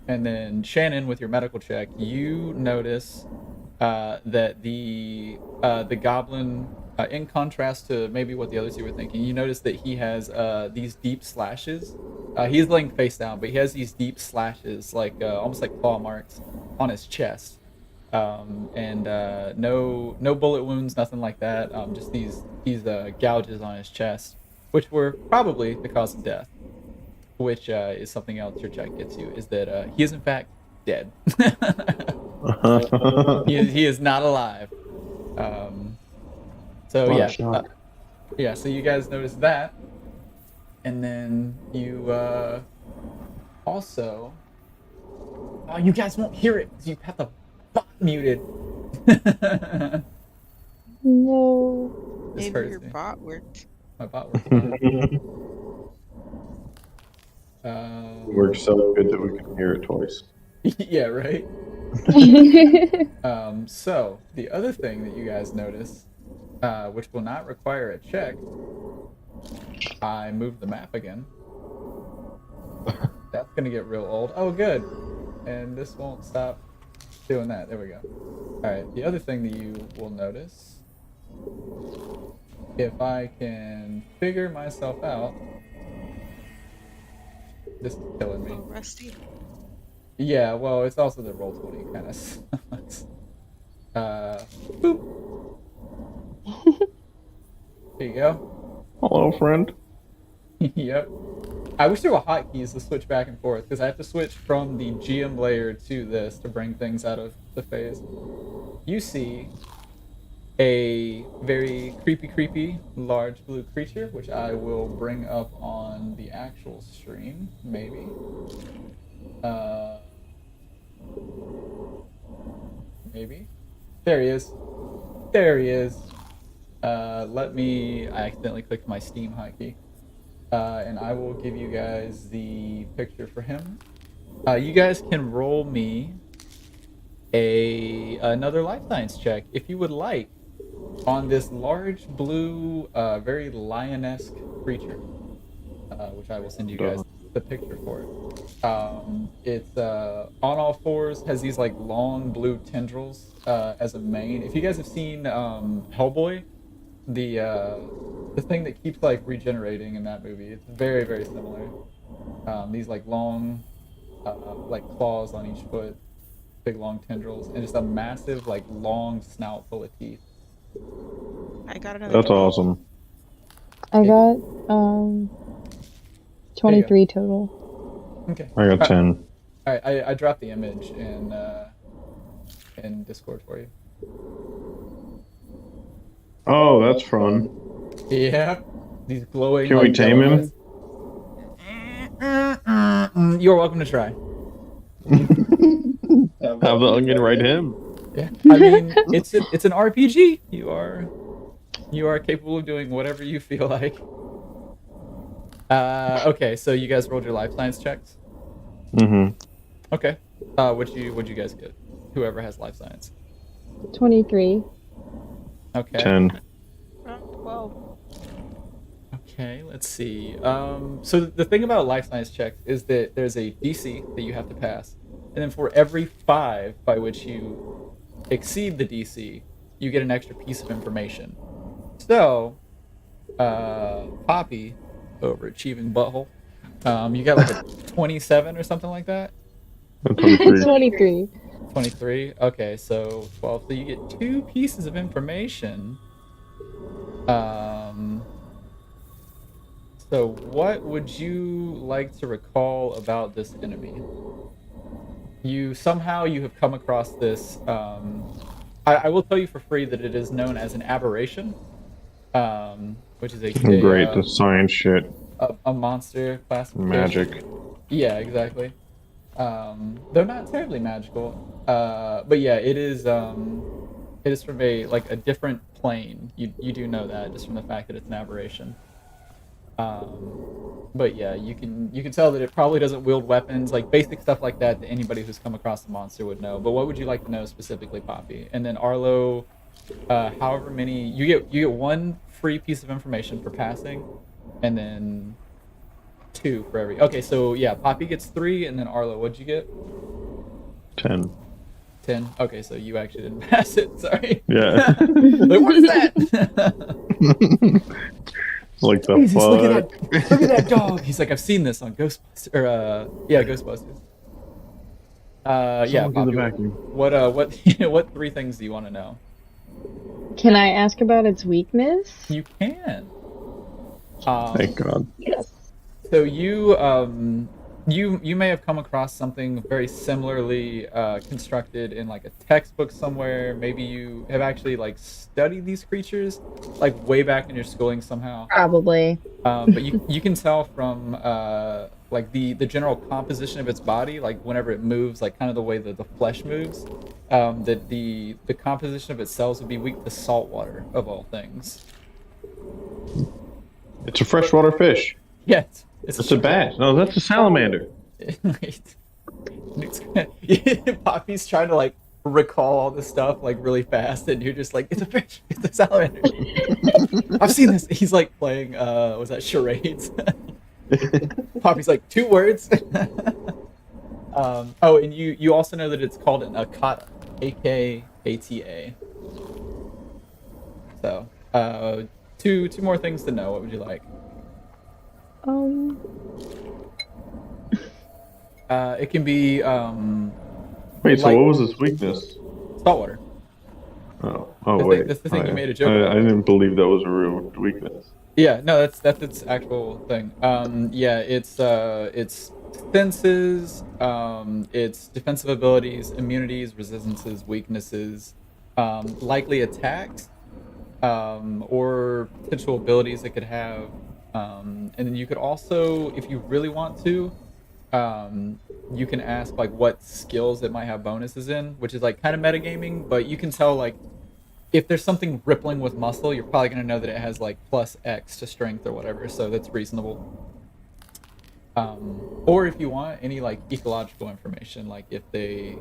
And then Shannon, with your medical check, you notice that the goblin, in contrast to maybe what the other two were thinking, you notice that he has these deep slashes. He's laying face down, but he has these deep slashes, like almost like claw marks, on his chest. And no bullet wounds, nothing like that. Just these gouges on his chest, which were probably the cause of death. Which is something else your check gets you, is that he is in fact dead. He is not alive. So What a yeah, shock. yeah. So you guys notice that, and then you also. Oh, you guys won't hear it because you have the bot muted. No. This Maybe hurts your me. bot worked. My bot works fine. Works so good that we can hear it twice. Yeah, right. So the other thing that you guys notice, which will not require a check, I moved the map again. That's gonna get real old. Oh, good. And this won't stop doing that. There we go. All right. The other thing that you will notice, if I can figure myself out, this is killing me. Oh, rusty. Yeah, well, it's also the Roll20 kind of sucks. Boop. There you go. Hello, friend. Yep. I wish there were hotkeys to switch back and forth, because I have to switch from the GM layer to this to bring things out of the phase. You see a very creepy, large blue creature, which I will bring up on the actual stream, maybe. Maybe. There he is. There he is. I accidentally clicked my Steam hotkey. And I will give you guys the picture for him. You guys can roll me another life science check if you would like on this large blue, very lion-esque creature, which I will send you guys the picture for it. It's on all fours, has these like long blue tendrils as a mane. If you guys have seen Hellboy, the thing that keeps like regenerating in that movie, it's very, very similar. These like long like claws on each foot, big long tendrils, and just a massive like long snout full of teeth. I got another. That's 12. awesome. I got 23 total. Okay. I got 10. All right, I dropped the image in Discord for you. Oh, that's fun. Yeah, these glowing. Can we like, tame him? You're welcome to try. Have the onion ride him. Yeah, I mean it's an RPG. You are capable of doing whatever you feel like. Okay, so you guys rolled your life science checks. Mm-hmm. Okay. What'd you guys get? Whoever has life science. 23. Okay. 10. 12. Okay, let's see. So the thing about life science checks is that there's a DC that you have to pass, and then for every 5 by which you exceed the DC, you get an extra piece of information. So, Poppy, overachieving butthole, you got like a 27 or something like that. 23. 23. 23. Okay, so 12. So you get 2 pieces of information. So what would you like to recall about this enemy? You have come across this. I will tell you for free that it is known as an aberration, which is Great, the science shit. a monster classification. Magic. Yeah, exactly. They're not terribly magical, but yeah, it is from a different plane. You do know that just from the fact that it's an aberration. But yeah, you can tell that it probably doesn't wield weapons, like basic stuff like that anybody who's come across the monster would know. But what would you like to know specifically, Poppy? And then Arlo, however many you get 1 free piece of information for passing, and then 2 for every. Okay, so yeah, Poppy gets 3, and then Arlo, what'd you get? 10. 10. Okay, so you actually didn't pass it. Sorry. Yeah. Like, what is that? Like the Jesus, fuck. look at that! Look at that dog. He's like, I've seen this on Ghostbusters. Or yeah, Ghostbusters. Yeah, Someone get the Poppy. vacuum. What 3 things do you want to know? Can I ask about its weakness? You can. Thank God. Yes. So you may have come across something very similarly constructed in like a textbook somewhere. Maybe you have actually like studied these creatures like way back in your schooling somehow. Probably. But you can tell from like the general composition of its body, like whenever it moves, like kind of the way that the flesh moves, that the composition of its cells would be weak to salt water of all things. It's a freshwater fish. Yeah, It's a bat. No, that's a salamander. Poppy's trying to like recall all this stuff like really fast, and you're just like, it's a fish, it's a salamander. I've seen this. He's like playing was that charades? Poppy's like 2 words. Oh, and you also know that it's called an akata, A-K-A-T-A. So two more things to know. What would you like? It can be Wait, so what was his weakness? saltwater. Wait. That's the thing you made a joke I about. didn't believe that was a real weakness. Yeah, no, that's its actual thing. Yeah, it's senses, its defensive abilities, immunities, resistances, weaknesses, likely attacks, or potential abilities it could have. And then you could also, if you really want to, you can ask like what skills it might have bonuses in, which is like kind of metagaming, but you can tell like if there's something rippling with muscle, you're probably going to know that it has like plus X to strength or whatever, so that's reasonable. Or if you want any like ecological information, like if they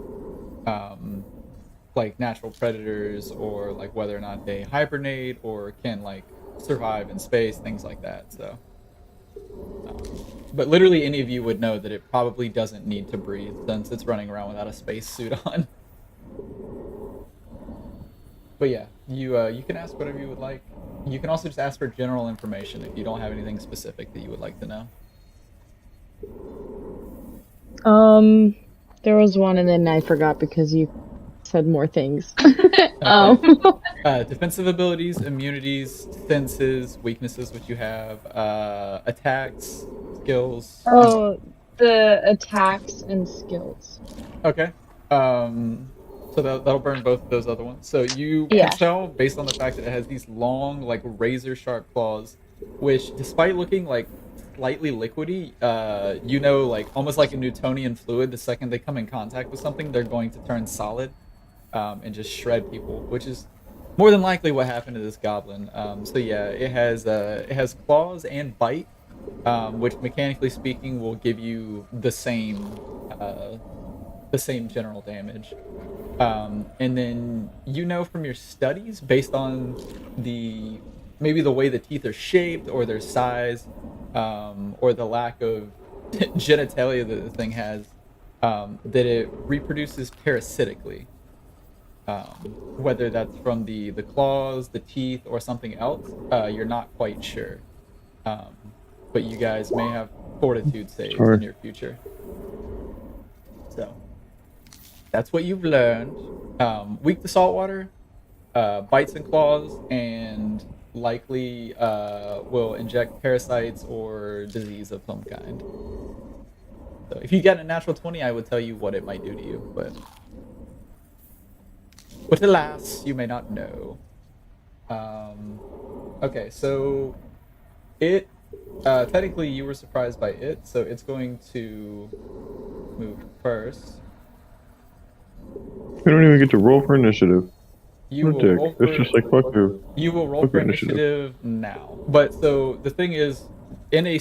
like natural predators, or like whether or not they hibernate or can like survive in space, things like that. So but literally any of you would know that it probably doesn't need to breathe since it's running around without a space suit on. But yeah, you can ask whatever you would like. You can also just ask for general information if you don't have anything specific that you would like to know. There was one and then I forgot because you said more things. Defensive abilities, immunities, senses, weaknesses, which you have, attacks, skills. Oh, the attacks and skills. Okay. So that'll burn both of those other ones. So you Yeah. can tell based on the fact that it has these long, like razor sharp claws, which, despite looking like slightly liquidy, you know, like almost like a Newtonian fluid. The second they come in contact with something, they're going to turn solid and just shred people, which is more than likely what happened to this goblin. So yeah, it has claws and bite, which mechanically speaking will give you the same general damage. And then you know from your studies, based on maybe the way the teeth are shaped or their size, or the lack of genitalia that the thing has, that it reproduces parasitically. Whether that's from the claws, the teeth, or something else, you're not quite sure. But you guys may have fortitude saves in the near future. So that's what you've learned. Weak to saltwater, bites and claws, and likely will inject parasites or disease of some kind. So if you get a natural 20, I would tell you what it might do to you, but alas, you may not know. Okay, so it technically you were surprised by it, so it's going to move first. We don't even get to roll for initiative. You What will a dick. roll It's for, just like, fuck you. you will roll fuck for your initiative. initiative now. But so the thing is, in a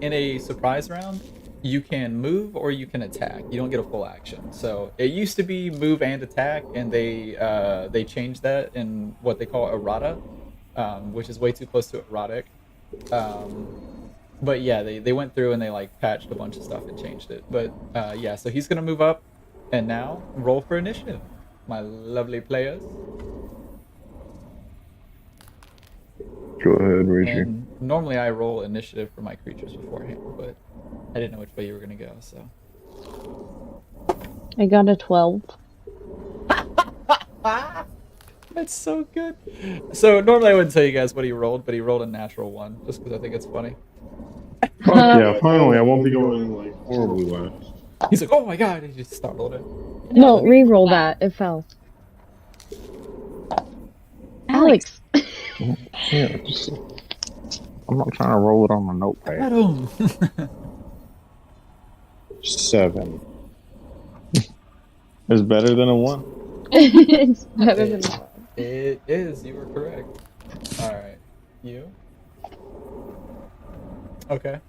in a surprise round, you can move or you can attack. You don't get a full action. So it used to be move and attack, and they changed that in what they call errata, which is way too close to erotic. But yeah, they went through and they like patched a bunch of stuff and changed it. But yeah, so he's gonna move up. And now, roll for initiative, my lovely players. Go ahead, Richie. And normally I roll initiative for my creatures beforehand, but I didn't know which way you were gonna go, so. I got a 12. That's so good. So normally I wouldn't tell you guys what he rolled, but he rolled a natural 1, just because I think it's funny. Fuck yeah, finally, I won't be going like horribly last. He's like, oh my god, he just startled it. No, re-roll that. It fell. Alex. Yeah, I'm not trying to roll it on the notepad. At home. 7. It's better than a 1. It's better than that. It is, you were correct. Alright. You? Okay.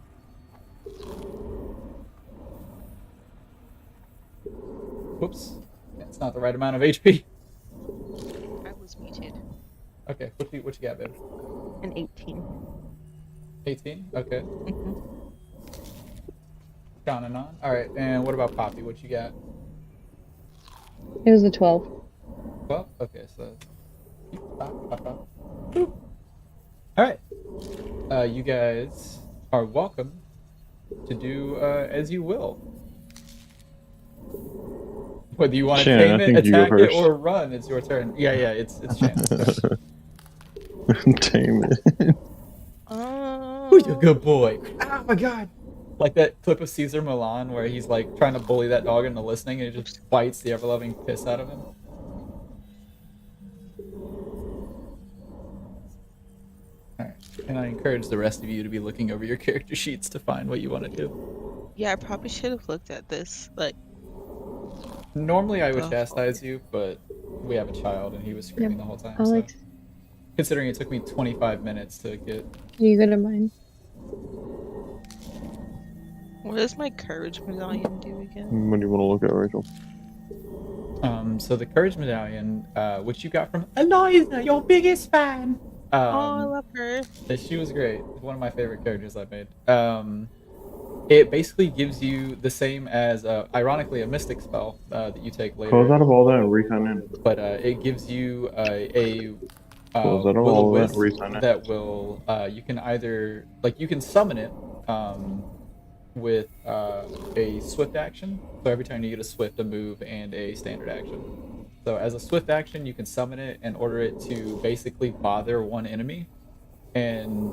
Whoops. That's not the right amount of HP. I was muted. Okay, what you got, babe? An 18. 18? Okay. Mm-hmm. Shannon on. Alright, and what about Poppy? What you got? It was a 12. 12? Okay, so. Alright. You guys are welcome to do as you will. Whether you want to Shannon, tame I it, think you go attack it, first. or run, it's your turn. Yeah, it's Shannon's turn. Tame it. Who's a good boy? Oh my god! Like that clip of Caesar Milan where he's like trying to bully that dog into listening and he just bites the ever-loving piss out of him. Alright, and I encourage the rest of you to be looking over your character sheets to find what you want to do. Yeah, I probably should have looked at this. Like, Normally I would Oh. chastise you, but we have a child and he was screaming the whole time. Alex, So. Considering it took me 25 minutes to get... you go to mine. what does my courage medallion do again? What do you want to look at, Rachel? So the Courage Medallion, which you got from Eliza, your biggest fan. Oh, I love her. She was great. One of my favorite characters I've made. It basically gives you the same as, ironically, a Mystic spell that you take later. Close out of all that and recon in. But it gives you a Close out of all that and recon in. that will you can either you can summon it with a swift action. So every time you get a swift, a move, and a standard action. So as a swift action, you can summon it and order it to basically bother one enemy, and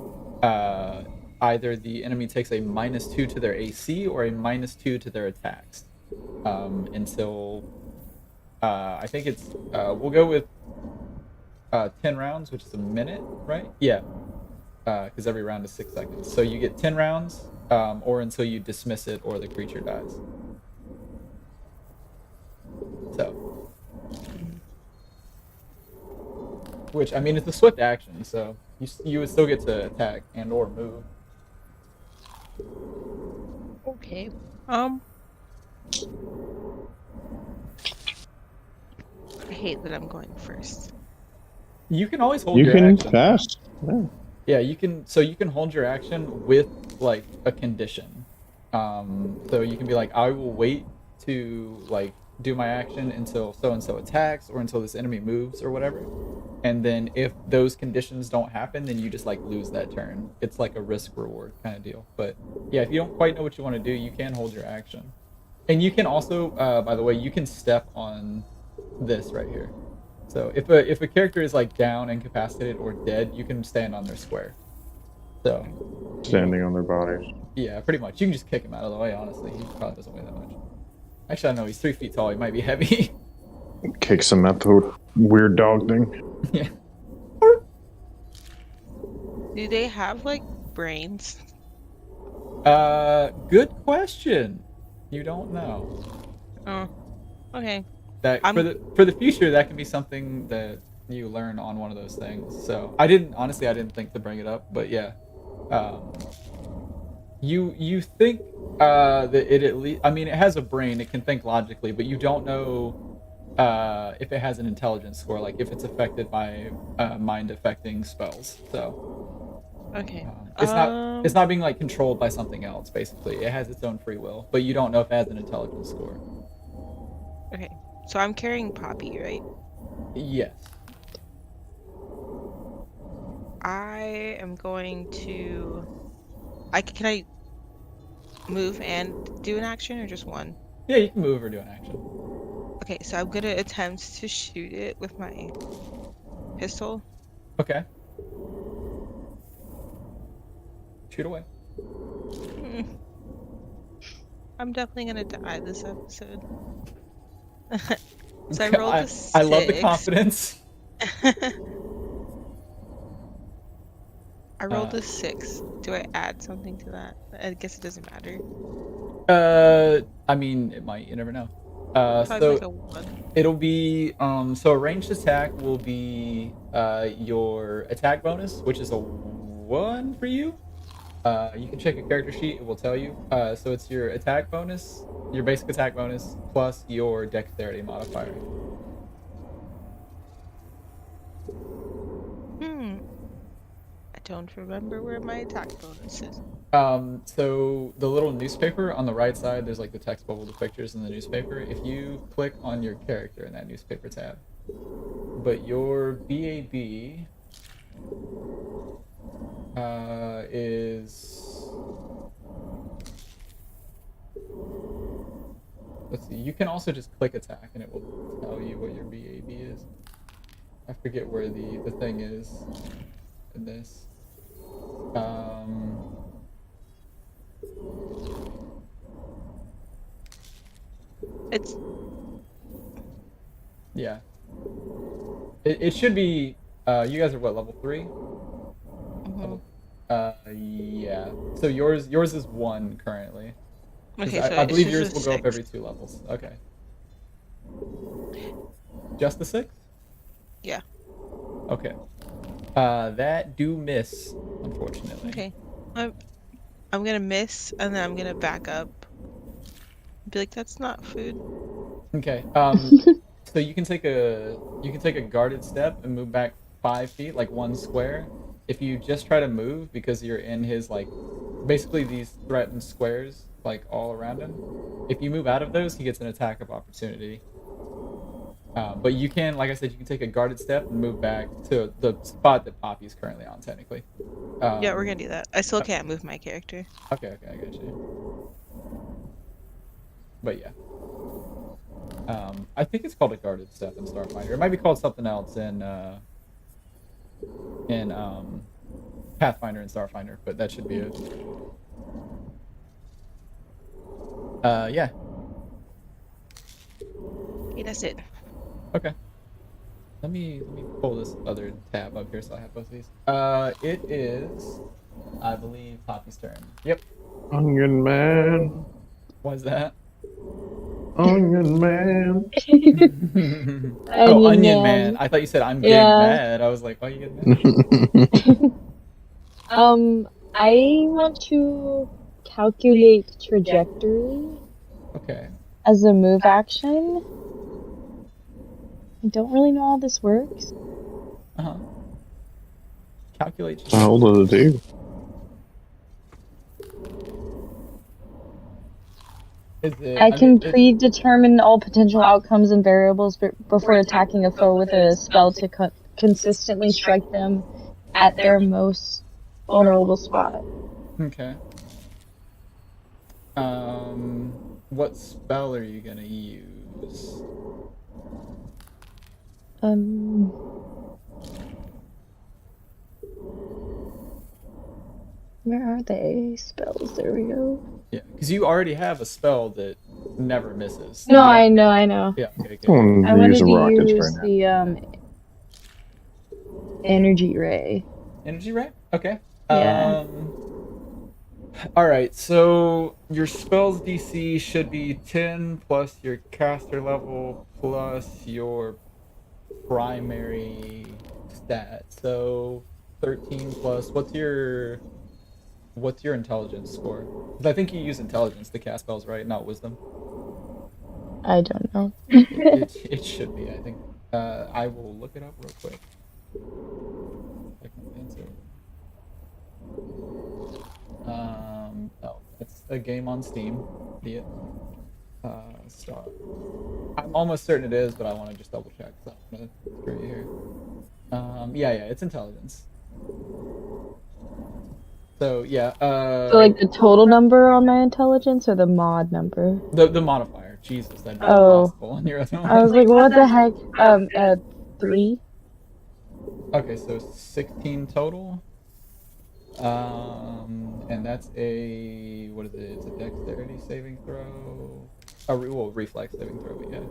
either the enemy takes a -2 to their AC or a -2 to their attacks until I think it's we'll go with 10 rounds, which is a minute, right? Yeah, because every round is 6 seconds. So you get 10 rounds, or until you dismiss it or the creature dies. So, which I mean, it's a swift action, so you would still get to attack and or move. Okay. I hate that I'm going first. You can always hold You your can action. fast. Yeah. Yeah, you can. So you can hold your action with like a condition. So you can be like, I will wait to like do my action until so and so attacks or until this enemy moves or whatever. And then if those conditions don't happen, then you just like lose that turn. It's like a risk reward kind of deal. But yeah, if you don't quite know what you want to do, you can hold your action. And you can also, by the way, you can step on this right here. So if a character is like down, incapacitated, or dead, you can stand on their square. So Standing on their bodies. yeah, pretty much. You can just kick him out of the way. Honestly, he probably doesn't weigh that much. Actually, I don't know. He's 3 feet tall. He might be heavy. Kick some at the weird dog thing. Yeah. Do they have like brains? Good question. You don't know. Oh, okay. That for the future, that can be something that you learn on one of those things. So I didn't think to bring it up, but yeah. You think that it at least, I mean, it has a brain, it can think logically, but you don't know if it has an intelligence score, like if it's affected by mind affecting spells. So Okay. it's not being like controlled by something else. Basically, it has its own free will, but you don't know if it has an intelligence score. Okay. So I'm carrying Poppy, right? Yes. I am going to. Can I move and do an action or just one? Yeah, you can move or do an action. Okay, so I'm gonna attempt to shoot it with my pistol. Okay. Shoot away. Mm, I'm definitely gonna die this episode. So I rolled a I love the 6. confidence. I rolled a 6. Do I add something to that? I guess it doesn't matter. I mean, it might. You never know. Probably like So a 1. it'll be so a ranged attack will be your attack bonus, which is a 1 for you. You can check your character sheet; it will tell you. So it's your attack bonus, your basic attack bonus, plus your dexterity modifier. Hmm. I don't remember where my attack bonus is. So the little newspaper on the right side, there's like the text bubble, the pictures in the newspaper. If you click on your character in that newspaper tab, but your BAB is, let's see, you can also just click attack and it will tell you what your BAB is. I forget where the thing is in this. It's Yeah. It should be, you guys are what, level 3? mhm. Yeah. So yours is 1 currently. 'Cause Okay, so I it's believe just yours a will go up 6. every 2 levels. Okay. Just the 6? Yeah. Okay. That do miss, unfortunately. Okay. I'm gonna miss and then I'm gonna back up. Be like, that's not food. Okay. So you can take a guarded step and move back 5 feet, like 1 square. If you just try to move because you're in his like, basically these threatened squares like all around him. If you move out of those, he gets an attack of opportunity. But you can, like I said, you can take a guarded step and move back to the spot that Poppy's currently on, technically. Yeah, we're gonna do that. I still can't move my character. Okay, I got you. But yeah. I think it's called a guarded step in Starfinder. It might be called something else in Pathfinder and Starfinder, but that should be it. Yeah. Okay, that's it. Okay. Let me pull this other tab up here so I have both of these. It is, I believe, Poppy's turn. Yep. Onion Man. What is that? Onion Man. Oh, Onion Man. Man. I thought you said I'm getting Yeah. mad. I was like, why are you getting mad? I want to calculate trajectory Okay. as a move action. I don't really know how this works. Uh-huh. Calculate. How old does it do? I can predetermine all potential outcomes and variables before attacking a foe with a spell to consistently strike them at their most vulnerable spot. Okay. What spell are you gonna use? Where are they? Spells, there we go. Yeah, because you already have a spell that never misses. No, I know. Yeah, okay, I want I to wanted use the to rockets use right now. the energy ray. Energy ray? Okay. Yeah. Alright, so your spell's DC should be 10 plus your caster level plus your primary stat. So 13 plus what's your intelligence score? 'Cause I think you use intelligence to cast spells, right? Not wisdom. I don't know. It should be, I think. I will look it up real quick. I can answer. Oh, it's a game on Steam. Idiot. Star. I'm almost certain it is, but I want to just double check. So I'm gonna screw you here. Yeah, it's intelligence. So yeah. So like the total number on my intelligence or the mod number? The modifier. Jesus, that'd be Oh. impossible on your other one. I was like, what the heck? 3. Okay, so 16 total. And that's a what is it? It's a dexterity saving throw. Well, reflex saving throw, but yeah.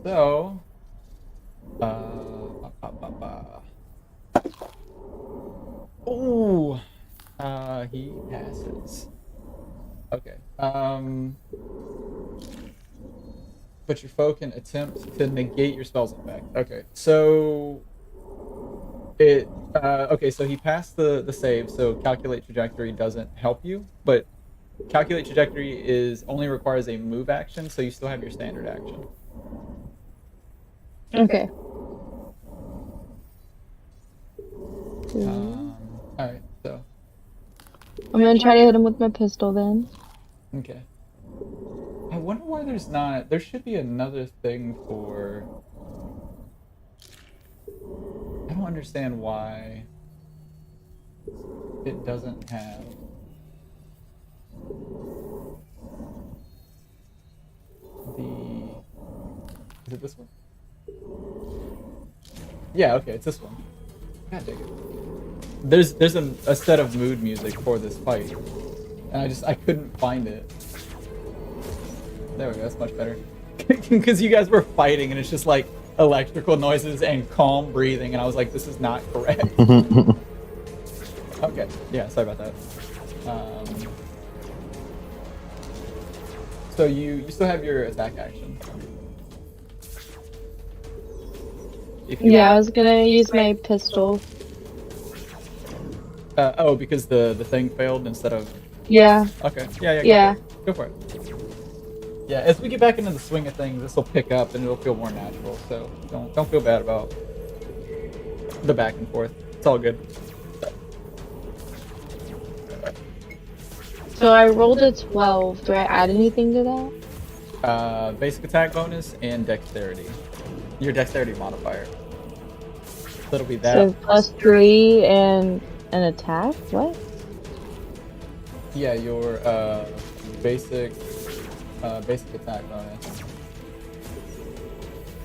So, oh, he passes. Okay. But your foe can attempt to negate your spell's effect. Okay, so okay, so he passed the save, so calculate trajectory doesn't help you, but calculate trajectory only requires a move action, so you still have your standard action. Okay. Alright, so I'm gonna try to hit him with my pistol then. okay. I wonder why there should be another thing for... I don't understand why it doesn't have is it this one? Yeah, okay, it's this one. God dang it. There's a set of mood music for this fight, and I couldn't find it. There we go, that's much better. Because you guys were fighting, and it's just like electrical noises and calm breathing, and I was like, this is not correct. Okay, yeah, sorry about that. So you still have your attack action. Yeah, I was gonna use my pistol. Oh, because the thing failed instead of... Yeah. Okay, yeah. Yeah. Go for it. Yeah, as we get back into the swing of things, this will pick up and it'll feel more natural. So don't feel bad about the back and forth. It's all good. So I rolled a 12. Do I add anything to that? Basic attack bonus and dexterity. Your dexterity modifier. So it'll be that. So +3 and an attack? What? Yeah, your basic attack bonus.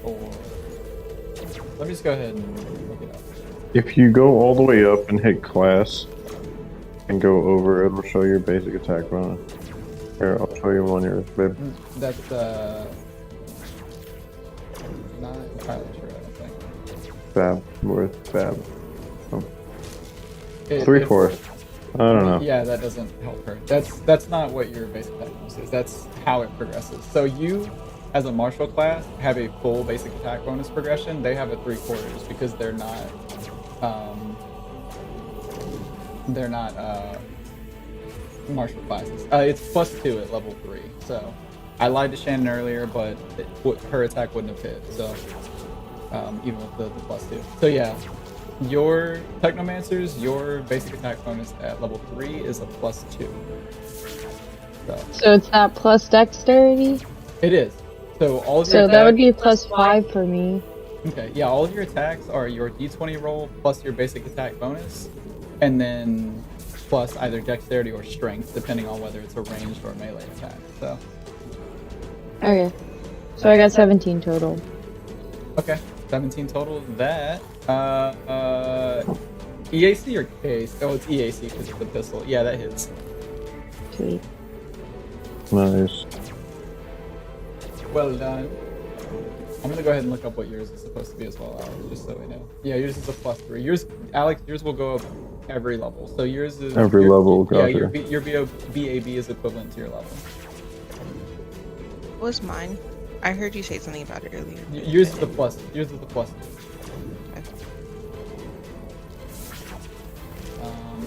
Or let me just go ahead and look it up. If you go all the way up and hit class and go over, it'll show your basic attack bonus. Here, I'll show you on yours, babe. That's not entirely true, I don't think. Fab. Worth fab. Oh. 3/4. I don't know. Yeah, that doesn't help her. That's not what your basic attack bonus is. That's how it progresses. So you, as a martial class, have a full basic attack bonus progression. They have a 3/4 because they're not martial classes. It's +2 at level 3. So I lied to Shannon earlier, but her attack wouldn't have hit. So even with the +2. So yeah. Your Technomancers, your basic attack bonus at level 3 is a +2. So it's that plus dexterity? It is. So all of your So attacks, that would be a +5 for me. Okay, yeah, all of your attacks are your d20 roll plus your basic attack bonus, and then plus either dexterity or strength, depending on whether it's a ranged or a melee attack. So. Okay. So I got 17 total. Okay, 17 total. That EAC or KAC? Oh, it's EAC because it's the pistol. Yeah, that hits. Sweet. Nice. Well done. I'm gonna go ahead and look up what yours is supposed to be as well, Alex, just so we know. Yeah, yours is a +3. Yours, Alex, yours will go up every level. So yours is Every level, Yeah, gotcha. your BAB is equivalent to your level. What was mine? I heard you say something about it earlier. Yours is the plus. Yours is the +2.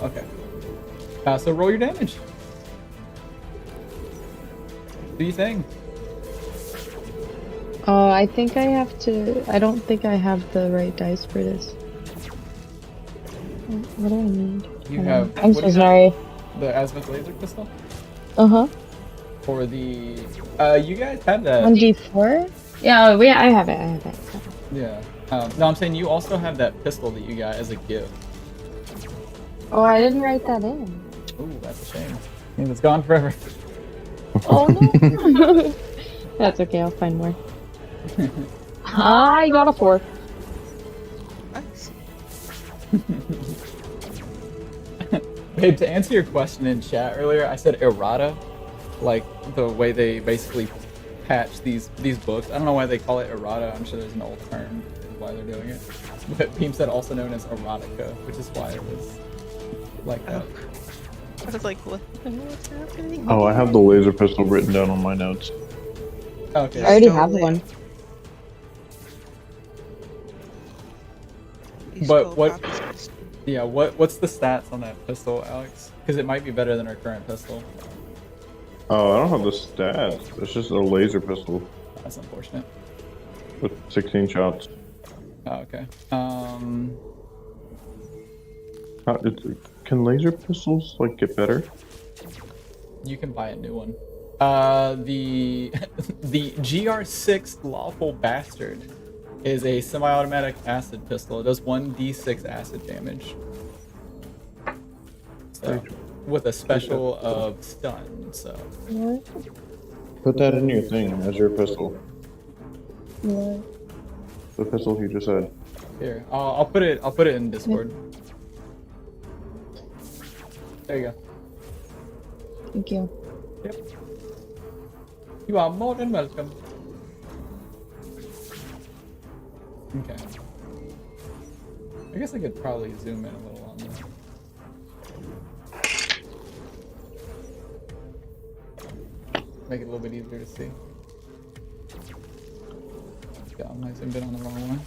Okay. So roll your damage. Do you think? I think I have to... I don't think I have the right dice for this. What do I need? You have. I'm what so do you have? sorry. The azimuth laser pistol. Uh-huh. For the you guys had that. 1d4? Yeah, I have it. I have it. Yeah. No, I'm saying you also have that pistol that you got as a gift. Oh, I didn't write that in. Ooh, that's a shame. Means it's gone forever. Oh no. That's okay. I'll find more. I got a 4. Nice. Babe, to answer your question in chat earlier, I said errata, like the way they basically patch these books. I don't know why they call it errata. I'm sure there's an old term why they're doing it. But Beam said also known as erotica, which is why it was like that. I was like, what's happening? Oh, I have the laser pistol written down on my notes. Okay. I already Stole have it. one. You But stole what- Poppy's pistol. Yeah, what's the stats on that pistol, Alex? Because it might be better than our current pistol. Oh, I don't have the stats. It's just a laser pistol That's unfortunate. with 16 shots. Oh, okay. Can laser pistols like get better? You can buy a new one. The GR6 Lawful Bastard is a semi-automatic acid pistol. It does 1d6 acid damage. So, with a special of stun. So What? Put that in your thing as your pistol. What? The pistol you just said. here, I'll put it in Discord. There you go. Thank you. Yep. You are more than welcome. Okay. I guess I could probably zoom in a little on that. Make it a little bit easier to see. Yeah, I zoomed in on the wrong one.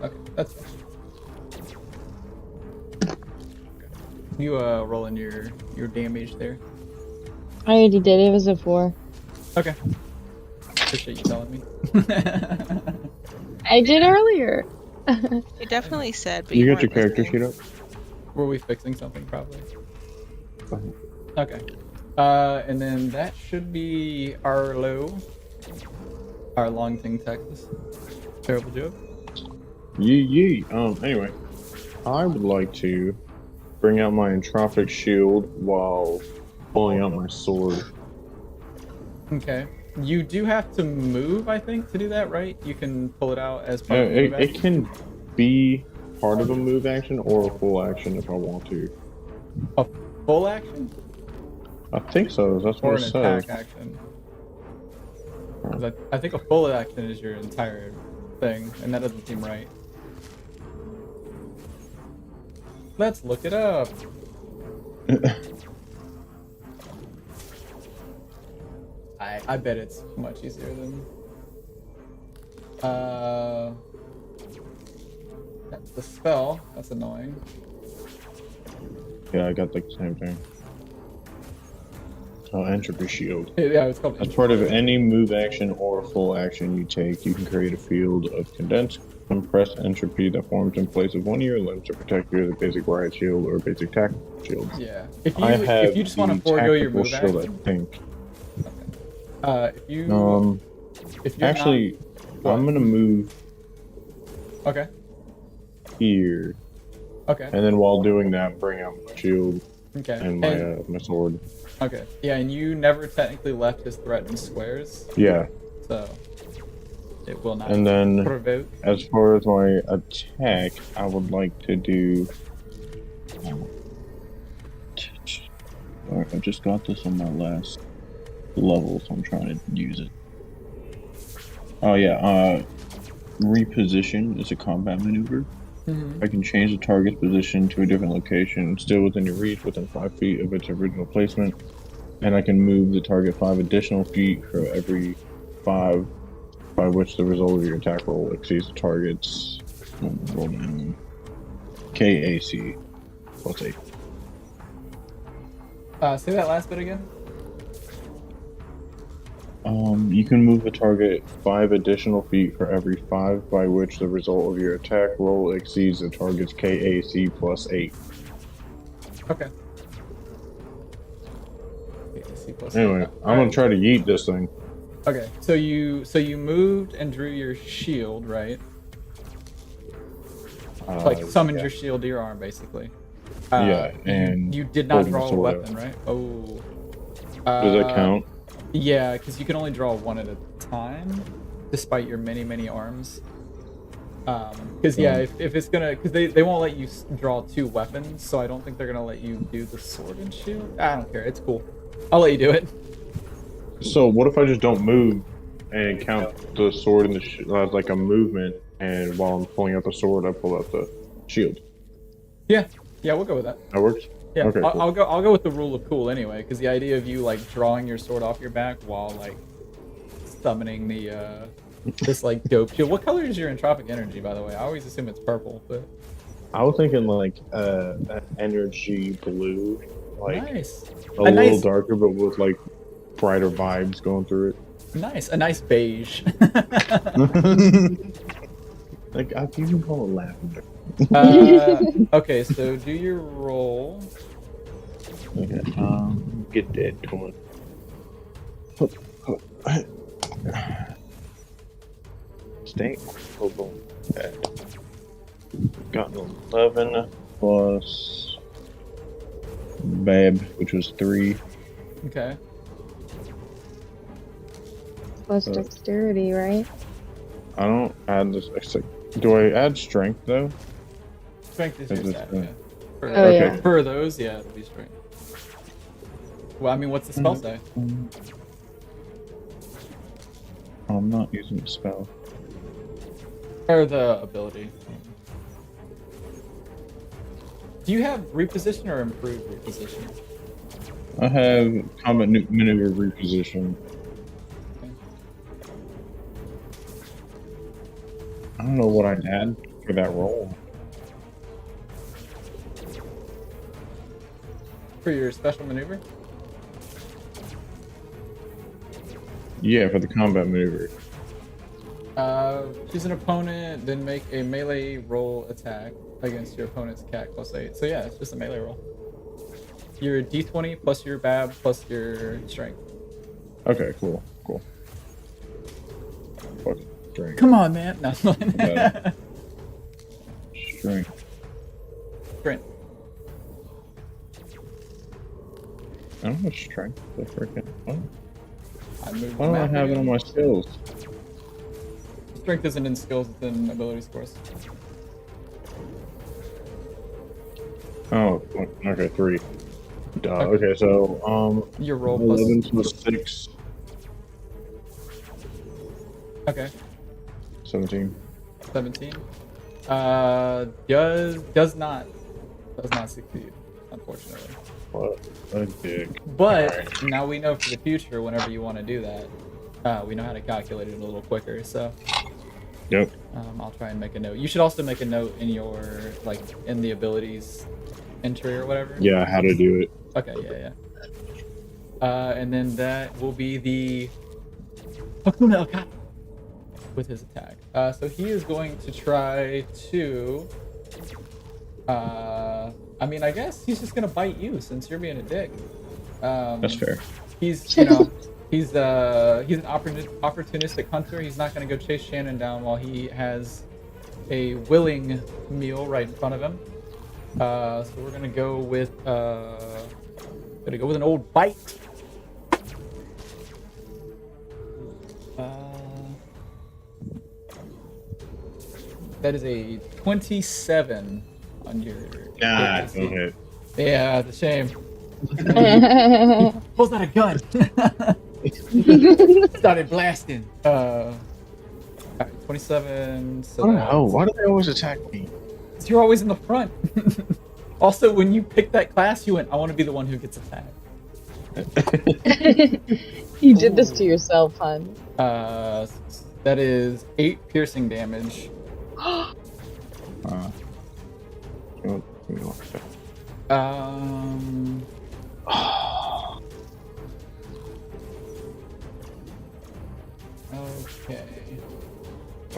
Okay, that's fine. You roll in your damage there. I already did. It was a 4. Okay. Appreciate you telling me. I did earlier. You definitely said, but You you got your weren't character listening. sheet up? Were we fixing something probably? Uh-huh. Okay. And then that should be Arlo. Our long thing Texas. Terrible joke. Yee. Anyway, I would like to bring out my entropic shield while pulling out my sword. Okay. You do have to move, I think, to do that, right? You can pull it out as part of the move It action? can be part of a move action or a full action if I want to. A full action? I think so. That's Or what an it says. attack action? 'Cause I think a full action is your entire thing, and that doesn't seem right. Let's look it up. I bet it's much easier than that's the spell. That's annoying. Yeah, I got the same thing. So entropy shield. Yeah, it's called. As part of any move action or full action you take, you can create a field of condensed, compressed entropy that forms in place of one of your limbs to protect you as a basic riot shield or basic tactical shield. Yeah. I have If you just want to the forego your tactical move shield, action, I think. if you're Actually, What? I'm gonna move not, okay. here, Okay. and then while doing that, bring out my shield Okay. and my sword. Okay. Yeah, and you never technically left his threatened squares, Yeah, so it will not and then provoke. as far as my attack, I would like to do. Alright, I just got this on my last level, so I'm trying to use it. Oh yeah, reposition is a combat maneuver. I can change the target's position to a different location, still within your reach, within 5 feet of its original placement. And I can move the target 5 additional feet for every 5 by which the result of your attack roll exceeds the target's roll down. KAC. Plus 8. Say that last bit again. You can move the target 5 additional feet for every 5 by which the result of your attack roll exceeds the target's KAC plus 8. Okay. AC plus Anyway, 8. I'm gonna try to yeet this thing. Okay, so you moved and drew your shield, right? Like summoned Yeah. your shield to your arm, basically. Yeah, and you did not holding the draw a sword weapon, right? Oh. Does that count? Yeah, because you can only draw one at a time, despite your many arms. Because yeah, if it's gonna, because they won't let you draw 2 weapons, so I don't think they're gonna let you do the sword and shield. I don't care, it's cool. I'll let you do it. So what if I just don't move and count the sword and the as like a movement, and while I'm pulling out the sword, I pull out the shield? Yeah, we'll go with that. That works. Yeah, Okay, cool. I'll go with the rule of cool anyway, because the idea of you like drawing your sword off your back while like summoning the this like dope shield. What color is your entropic energy, by the way? I always assume it's purple, but I was thinking like that energy blue, like nice. a little darker, but with like brighter vibes going through it. Nice, a nice beige. Like I can even call it lavender. Okay, so do your roll. Okay, get that going. Stay. Hold on. Got an 11 plus Bab, which was 3. Okay. Plus dexterity, right? I don't add this. Do I add strength though? Strength is your stat, yeah. Yeah. For those, yeah, it'll be strength. Well, I mean, what's the spell say? I'm not using the spell. Or the ability. Do you have reposition or improved reposition? I have combat maneuver reposition. Okay. I don't know what I'd add for that roll. For your special maneuver? Yeah, for the combat maneuver. Choose an opponent, then make a melee roll attack against your opponent's CAC plus 8. So yeah, it's just a melee roll. Your d20 plus your BAB plus your strength. Okay, cool. Fucking strength. Come on, man. No. Strength. Strength. I don't have strength. The freaking. I moved Why don't I have it on my skills? Strength isn't in skills, it's in ability scores. Oh, okay, 3. Okay, so Your roll 11 plus... plus 6. Okay. 17. 17. Does not succeed, unfortunately. What a dick. But Alright. now we know for the future, whenever you want to do that, we know how to calculate it a little quicker. So Yep. I'll try and make a note. You should also make a note in your in the abilities entry or whatever. Yeah, how to do it. Okay. Yeah. And then that will be the Hakuna Elka with his attack. So he is going to try to. I mean, I guess he's just gonna bite you since you're being a dick. That's fair. He's he's an opportunistic hunter. He's not gonna go chase Shannon down while he has a willing meal right in front of him. So we're gonna go with an old bite. That is a 27 on your. Nah, don't hit. Yeah, it's a shame. Pulls out a gun. Started blasting. Alright, 27. So Why do they always attack me? because you're always in the front. Also, when you picked that class, you went, I want to be the one who gets attacked. You did this to yourself, hon. That is 8 piercing damage.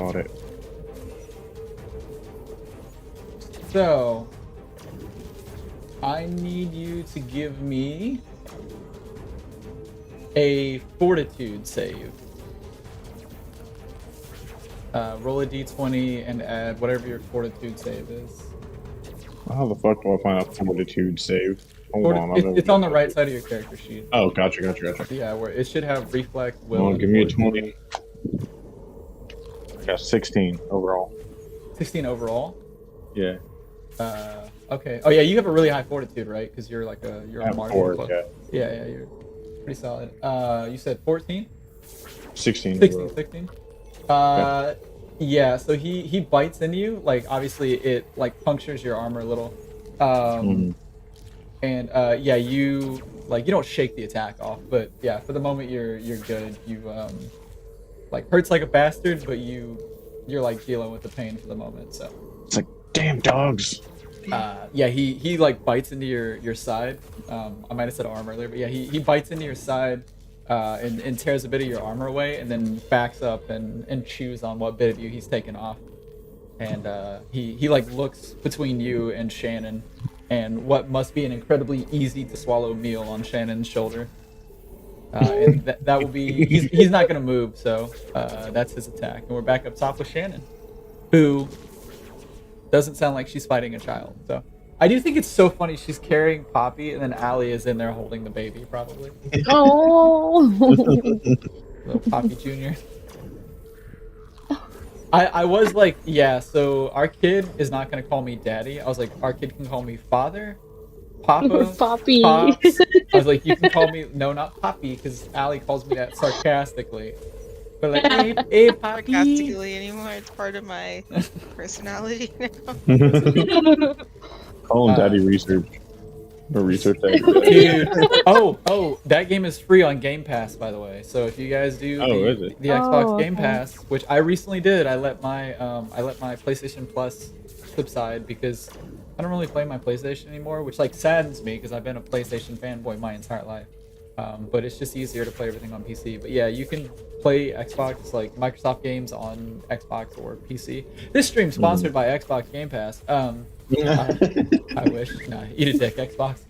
fought it. So, I need you to give me a fortitude save. Roll a d20 and add whatever your fortitude save is. How the fuck do I find a fortitude save? Hold on. It's on the right side of your character sheet. Oh, gotcha. Yeah, where it should have reflect, will. Well, and give me a fortitude. 20. I got 16 overall. 16 overall. Yeah. Okay. Oh yeah, you have a really high fortitude, right? Because you're like you're I a have martial 4, club. yeah. Yeah, you're pretty solid. You said 14? 16. 16, overall. 16. Yeah, so he bites into you, like obviously it like punctures your armor a little. And yeah, you don't shake the attack off, but yeah, for the moment you're good. You like hurts like a bastard, but you're like dealing with the pain for the moment, so. It's like, damn dogs. Yeah, he like bites into your side. I might have said arm earlier, but yeah, he bites into your side and tears a bit of your armor away, and then backs up and chews on what bit of you he's taken off. And he like looks between you and Shannon, and what must be an incredibly easy to swallow meal on Shannon's shoulder. And that will be he's not gonna move, so that's his attack. And we're back up top with Shannon, who doesn't sound like she's fighting a child. So I do think it's so funny she's carrying Poppy, and then Allie is in there holding the baby, probably. Oh. Little Poppy Jr. I was like, yeah, so our kid is not gonna call me daddy. I was like, our kid can call me father, Papa, Poppy. Pops. I was like, you can call me, no, not Poppy, because Allie calls me that sarcastically. But like, hey Poppy. Sarcastically anymore. It's part of my personality now. Call him Daddy Research. Or Research Daddy. Dude. Oh, that game is free on Game Pass, by the way. So if you guys do the Xbox Game Pass, which I recently did, I let my PlayStation Plus subside because I don't really play my PlayStation anymore, which like saddens me because I've been a PlayStation fanboy my entire life. But it's just easier to play everything on PC. But yeah, you can play Xbox, like Microsoft games on Xbox or PC. This stream sponsored by Xbox Game Pass. I wish. Nah, eat a dick, Xbox.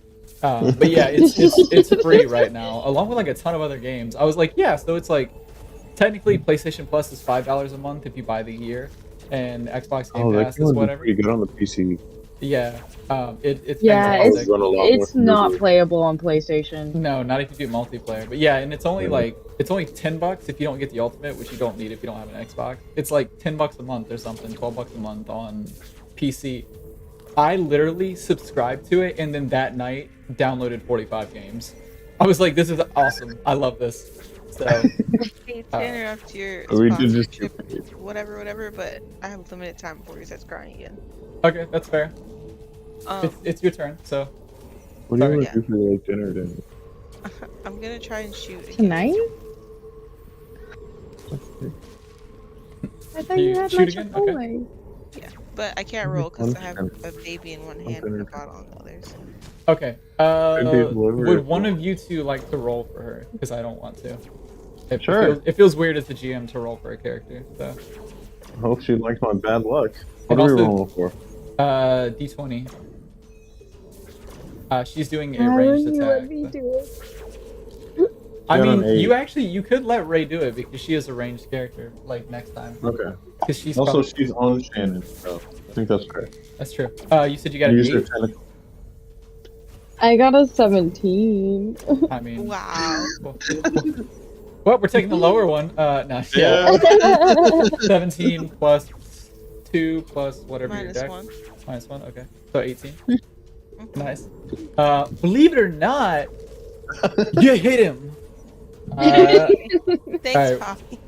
But yeah, it's free right now, along with like a ton of other games. I was like, yeah, so it's like technically PlayStation Plus is $5 a month if you buy the year, and Xbox Game Pass is whatever. Pretty good on the PC. Yeah, it's it's more not smoothly. playable on PlayStation. No, not if you do multiplayer. But yeah, and it's only like $10 if you don't get the ultimate, which you don't need if you don't have an Xbox. It's like $10 a month or something, $12 a month on PC. I literally subscribed to it, and then that night downloaded 45 games. I was like, this is awesome. I love this. So Hate to interrupt your We did just sponsorship, whatever, but I have a limited time before he starts crying again. okay, that's fair. It's your turn. So What do you want Yeah. to do for like dinner then? I'm gonna try and shoot again. Tonight? I thought you had shoot my again? Chipotle. Yeah, but I can't roll because I have a baby in one hand and a bottle in the other. So. okay. delivery Would one of you two like to roll for her? Because I don't want to. Sure. It feels weird as the GM to roll for a character. So I hope she likes my bad luck. And What are we also- rolling for? D20. She's doing a Why ranged wouldn't you attack. let me so- do it? I Got an mean, 8. you could let Ray do it because she is a ranged character. Like next time, Okay. because she's Also, probably, she's on Shannon, so I think that's correct. that's true. You said you got an Use her 8? tentacle. I got a 17. I mean, Wow. well, we're taking the lower one. No, yeah. 17 plus 2 plus whatever your Minus deck. one. Minus 1, okay. So 18. Nice. Believe it or not, you hit him. Thanks, Alright. Poppy.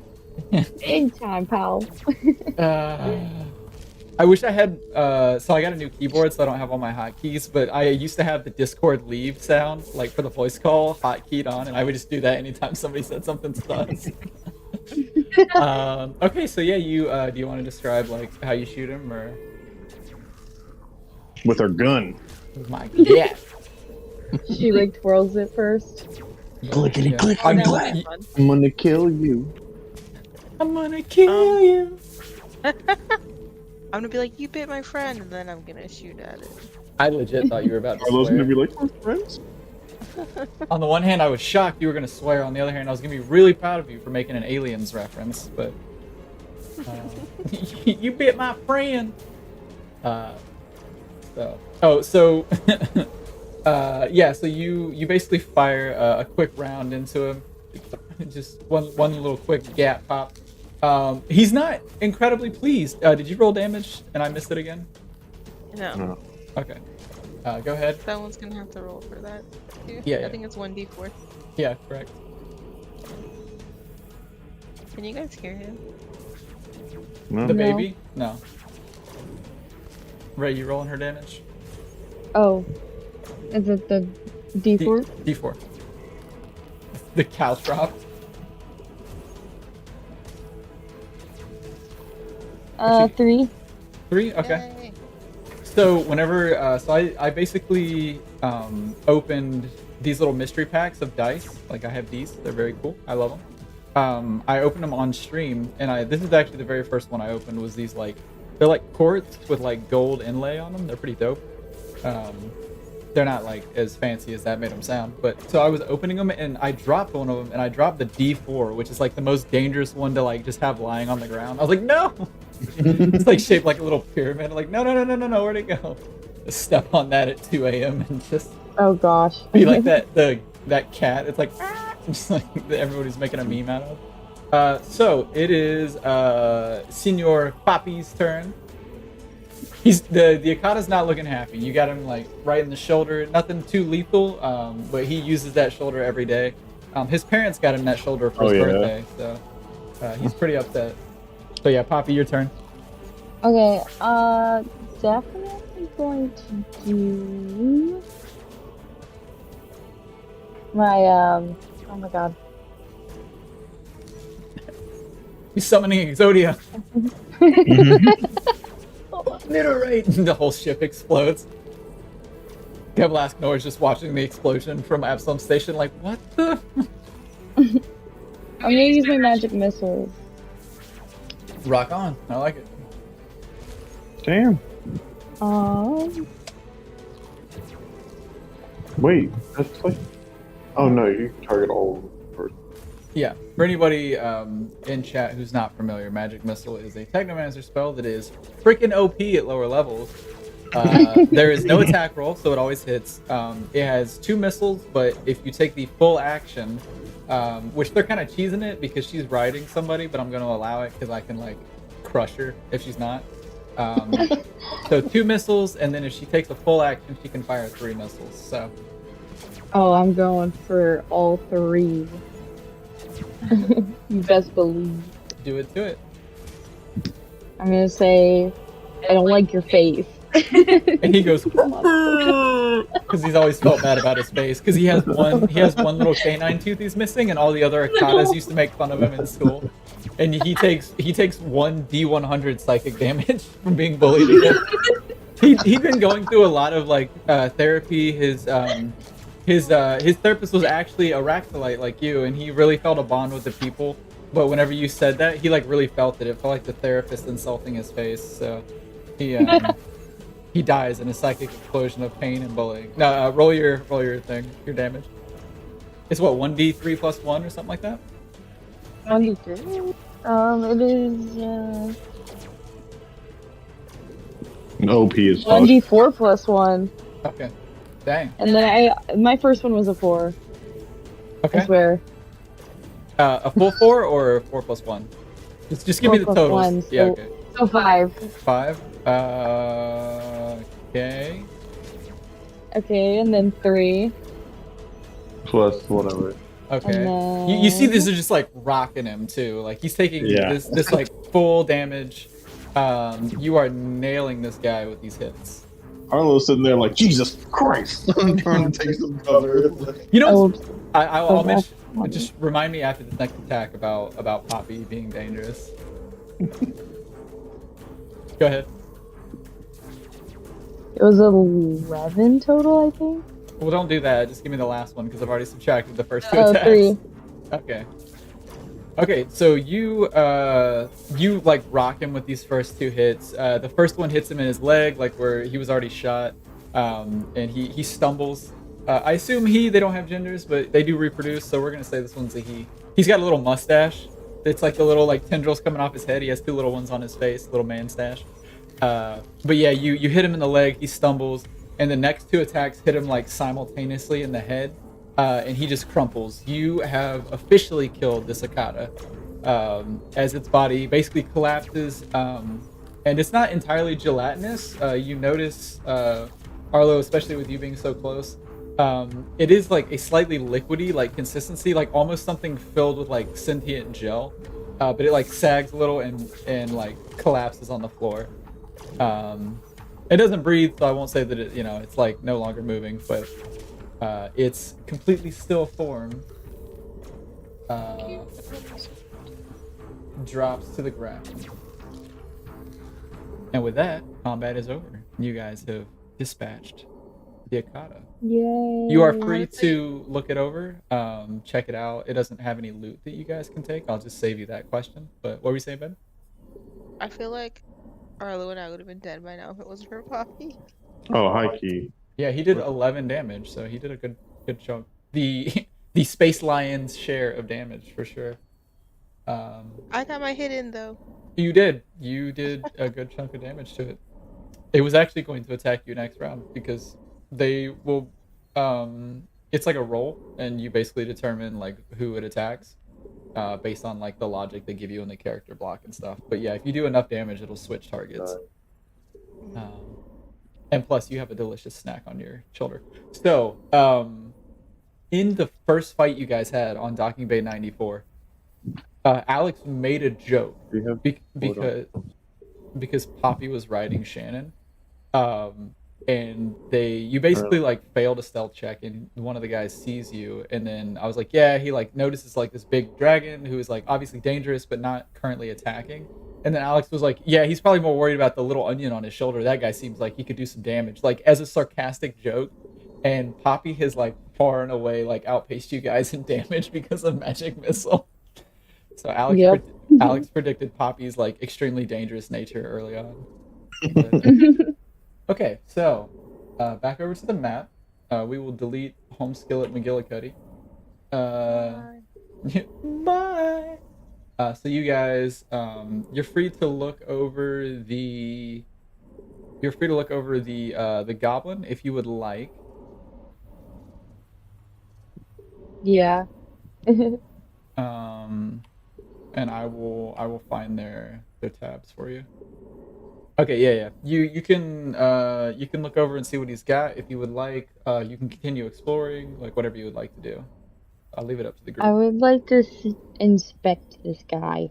Big time, pal. I wish I had, so I got a new keyboard, so I don't have all my hotkeys, but I used to have the Discord leave sound, like for the voice call, hotkeyed on, and I would just do that anytime somebody said something sus. Okay, so yeah, do you want to describe, like, how you shoot him, or? With her gun. My yeah. She like twirls it first. Clickety click. I mean, That was fun. I'm gonna kill you. I'm gonna kill you. I'm gonna be like, you bit my friend, and then I'm gonna shoot at it. I legit thought you were about to Arlo's swear. gonna be like, "We're friends." On the one hand, I was shocked you were gonna swear. On the other hand, I was gonna be really proud of you for making an Aliens reference. But you bit my friend. Yeah. So you basically fire a quick round into him, just one little quick gap pop. He's not incredibly pleased. Did you roll damage and I missed it again? No. Okay. Go ahead. That one's gonna have to roll for that too. Yeah, I think it's 1d4. Yeah, correct. Can you guys hear him? No. The No. baby? No. Ray, you rolling her damage? Oh. Is it the D4? D4. The couch drop. 3. 3? Okay. Yay. So whenever, I basically opened these little mystery packs of dice. Like I have these, they're very cool. I love them. I opened them on stream, and this is actually the very first one I opened. Was these they're like quartz with like gold inlay on them. They're pretty dope. They're not like as fancy as that made them sound, but so I was opening them and I dropped one of them, and I dropped the D4, which is like the most dangerous one to like just have lying on the ground. I was like, no. It's like shaped like a little pyramid. Like, no, where'd it go? Just step on that at 2 a.m. and just Oh gosh. be like that cat. It's like just like everybody's making a meme out of. So it is Senor Papi's turn. He's the Akata's not looking happy. You got him like right in the shoulder. Nothing too lethal, but he uses that shoulder every day. His parents got him that shoulder for his birthday, so he's pretty upset. So yeah, Poppy, your turn. Okay, definitely going to do my, oh my god. He's summoning Exodia. Right. The whole ship explodes. Kevlask Noah's just watching the explosion from Absalom Station like, what the? I'm gonna use my magic missiles. Rock on. I like it. Damn. Wait, that's like. Oh no, you can target all of them first. Yeah. For anybody in chat who's not familiar, Magic Missile is a Technomancer spell that is freaking OP at lower levels. There is no attack roll, so it always hits. It has 2 missiles, but if you take the full action, which they're kind of cheesing it because she's riding somebody, but I'm going to allow it because I can like crush her if she's not. So 2 missiles, and then if she takes a full action, she can fire 3 missiles. So. Oh, I'm going for all 3. You best believe. Do it to it. I'm gonna say, I don't like your face. And he goes because he's always felt bad about his face because he has one little canine tooth he's missing, and all the other Akatas used to make fun of him in school. And he takes 1 D100 psychic damage from being bullied again. He'd been going through a lot of like therapy. His therapist was actually a Ractolite like you, and he really felt a bond with the people. But whenever you said that, he like really felt it. It felt like the therapist insulting his face. So he dies in a psychic explosion of pain and bullying. No, roll your thing, your damage. It's what, 1d3 plus 1 or something like that? 1d3? It is OP is fuck. 1d4 plus 1. Okay. Dang. And then my first one was a 4. Okay. I swear. A full 4 or 4 plus 1? Just give me the 4 plus totals. 1, so, Yeah, okay. So 5. 5. Okay. Okay, and then 3. Plus whatever. Okay. And then... You see this is just like rocking him too. Like he's taking this like full damage. You are nailing this guy with these hits. Arlo's sitting there like, Jesus Christ! I'm trying to take some cover. You know, Oh, I'll mention. that's Just remind me after the next attack about Poppy being dangerous. Go ahead. It was 11 total, I think. Well, don't do that. Just give me the last one because I've already subtracted the first 2 Oh, attacks. 3. Okay. Okay, so you like rock him with these first two hits. The first one hits him in his leg, like where he was already shot, and he stumbles. I assume they don't have genders, but they do reproduce, so we're gonna say this one's a he. He's got a little mustache. It's like the little like tendrils coming off his head. He has two little ones on his face, little man stash. But yeah, you hit him in the leg. He stumbles, and the next two attacks hit him like simultaneously in the head. And he just crumples. You have officially killed this Akata as its body basically collapses. And it's not entirely gelatinous. You notice, Arlo, especially with you being so close, it is like a slightly liquidy like consistency, like almost something filled with like sentient gel. But it like sags a little and like collapses on the floor. It doesn't breathe, so I won't say that it's like no longer moving, but its completely still form drops to the ground. And with that, combat is over. You guys have dispatched the Akata. Yay. You are free to look it over, check it out. It doesn't have any loot that you guys can take. I'll just save you that question. But what were you saying, Ben? I feel like Arlo and I would have been dead by now if it wasn't for Poppy. Oh, high key. Yeah, he did 11 damage, so he did a good chunk. The Space Lion's share of damage for sure. I got my hit in though. You did a good chunk of damage to it. It was actually going to attack you next round because they will. It's like a roll, and you basically determine like who it attacks, based on like the logic they give you in the character block and stuff. But yeah, if you do enough damage, it'll switch targets. And plus, you have a delicious snack on your shoulder. So, in the first fight you guys had on Docking Bay 94, Alex made a joke because Poppy was riding Shannon, and you basically like failed a stealth check, and one of the guys sees you, and then I was like, yeah, he like notices like this big dragon who is like obviously dangerous but not currently attacking. And then Alex was like, yeah, he's probably more worried about the little onion on his shoulder. That guy seems like he could do some damage, like as a sarcastic joke. And Poppy has like far and away like outpaced you guys in damage because of magic missile. So Alex predicted Poppy's like extremely dangerous nature early on. Okay, so back over to the map. We will delete Home Skillet McGillicuddy. Bye. So you guys, you're free to look over the the goblin if you would like. Yeah. And I will find their tabs for you. Okay, yeah. You can look over and see what he's got if you would like. You can continue exploring, like whatever you would like to do. I'll leave it up to the group. I would like to inspect this guy.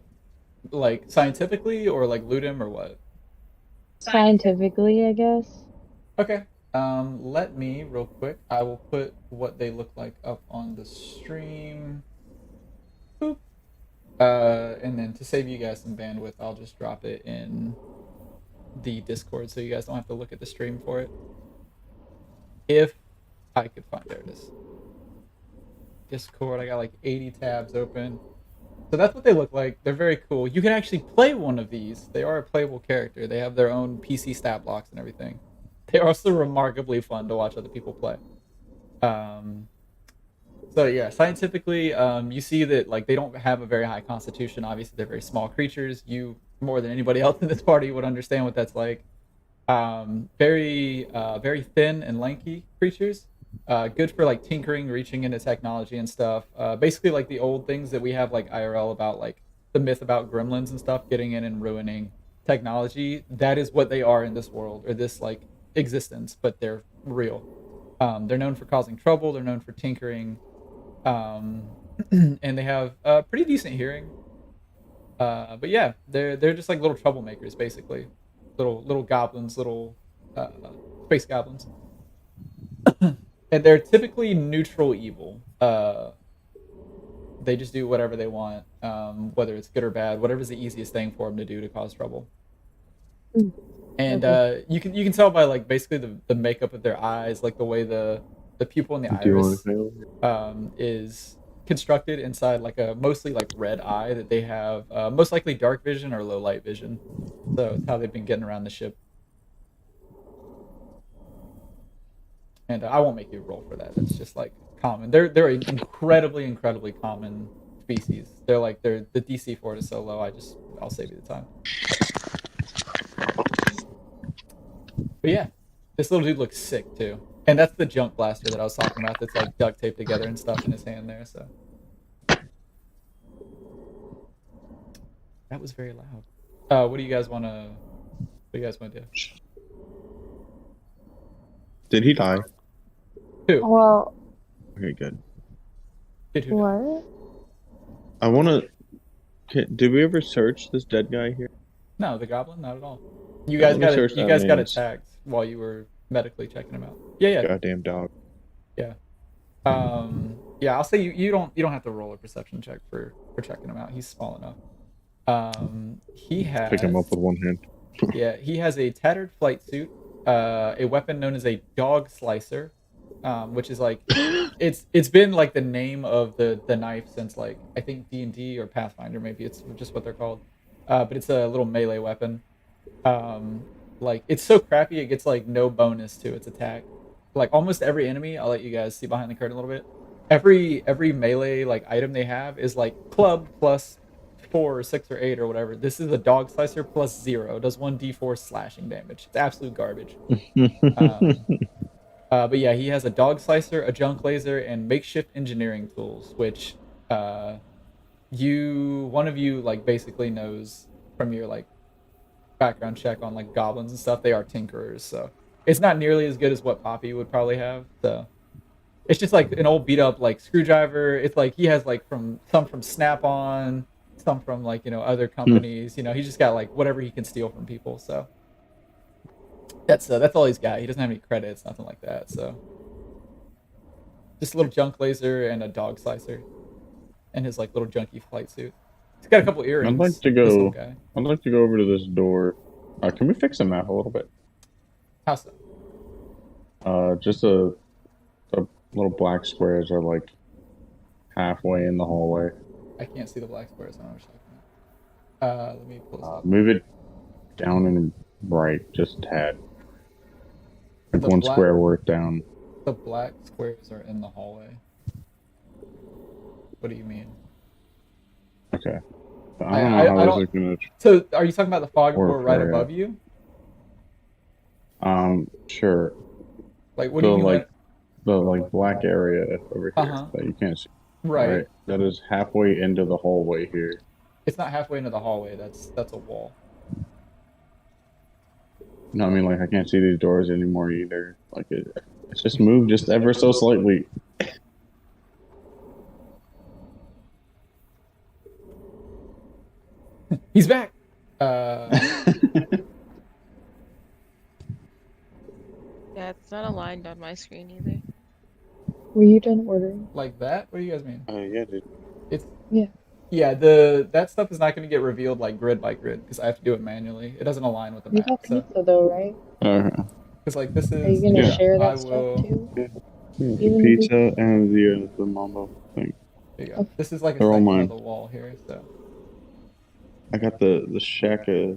Like scientifically or like loot him or what? Scientifically, I guess. Okay. Let me real quick. I will put what they look like up on the stream. Boop. And then to save you guys some bandwidth, I'll just drop it in the Discord so you guys don't have to look at the stream for it. If I could find, there it is. Discord, I got like 80 tabs open. So that's what they look like. They're very cool. You can actually play one of these. They are a playable character. They have their own PC stat blocks and everything. They're also remarkably fun to watch other people play. So yeah, scientifically, you see that like they don't have a very high constitution. Obviously, they're very small creatures. You, more than anybody else in this party, would understand what that's like. Very thin and lanky creatures. Good for like tinkering, reaching into technology and stuff. Basically like the old things that we have like IRL about, like the myth about gremlins and stuff getting in and ruining technology. That is what they are in this world, or this like existence, but they're real. They're known for causing trouble. They're known for tinkering. And they have pretty decent hearing. But yeah, they're just like little troublemakers, basically. Little goblins, little space goblins. And they're typically neutral evil. They just do whatever they want, whether it's good or bad. Whatever's the easiest thing for them to do to cause trouble. And you can tell by like basically the makeup of their eyes, like the way the pupil in the iris is constructed inside like a mostly like red eye that they have most likely dark vision or low light vision. So it's how they've been getting around the ship. And I won't make you roll for that. That's just like common. They're an incredibly common species. The DC for it is so low. I'll save you the time. But yeah, this little dude looks sick too. And that's the junk blaster that I was talking about. That's like duct taped together and stuff in his hand there. So that was very loud. What do you guys want to do? Did he die? Who? Well, Okay, good. Did who die? what? I want to. Did we ever search this dead guy here? No, the goblin, not at all. You Yeah, guys let me search that got man's- attacked while you were medically checking him out. Yeah. Goddamn dog. Yeah. Yeah, I'll say you don't have to roll a perception check for checking him out. He's small enough. He has Pick him up with one hand. Yeah, he has a tattered flight suit, a weapon known as a dog slicer, which is like it's been like the name of the knife since like I think D&D or Pathfinder, maybe it's just what they're called. But it's a little melee weapon. Like it's so crappy it gets like no bonus to its attack. Like almost every enemy, I'll let you guys see behind the curtain a little bit. Every melee like item they have is like club plus 4 or 6 or 8 or whatever. This is a dog slicer plus 0. It does 1d4 slashing damage. It's absolute garbage. But yeah, he has a dog slicer, a junk laser, and makeshift engineering tools, which one of you like basically knows from your like background check on like goblins and stuff. They are tinkerers, so it's not nearly as good as what Poppy would probably have. So it's just like an old beat up like screwdriver. It's like he has like some from Snap-on, some from like other companies. He just got like whatever he can steal from people. So that's all he's got. He doesn't have any credits, nothing like that. So just a little junk laser and a dog slicer, and his like little junky flight suit. He's got a couple earrings. I'd like to this little go. guy. I'd like to go over to this door. Can we fix the map a little bit? How so? Just the little black squares are like halfway in the hallway. I can't see the black squares. I don't know what you're talking about. Let me pull this up. Move it down and right, just a tad. Like The one black- square worth down. The black squares are in the hallway. What do you mean? Okay. I I don't know how don't- this is gonna. So, are you talking about the fog Or door right area. above you? Sure. Like, what do you mean? like the like black area over here Uh-huh. that you can't see. Right. That is halfway into the hallway here. It's not halfway into the hallway. That's a wall. No, I mean like I can't see these doors anymore either. Like it's just moved just ever so slightly. He's back. Yeah, it's not aligned on my screen either. Were you done ordering? Like that? What do you guys mean? Yeah, dude. It's Yeah. Yeah, that stuff is not going to get revealed like grid by grid because I have to do it manually. It doesn't align with the You map. got So, pizza though, right? because like this is. Are you gonna Yeah. share that I stuff will. too? The Even pizza and the mambo thing. There you go. This is like a They're all section mine. of the wall here. So I got the shaka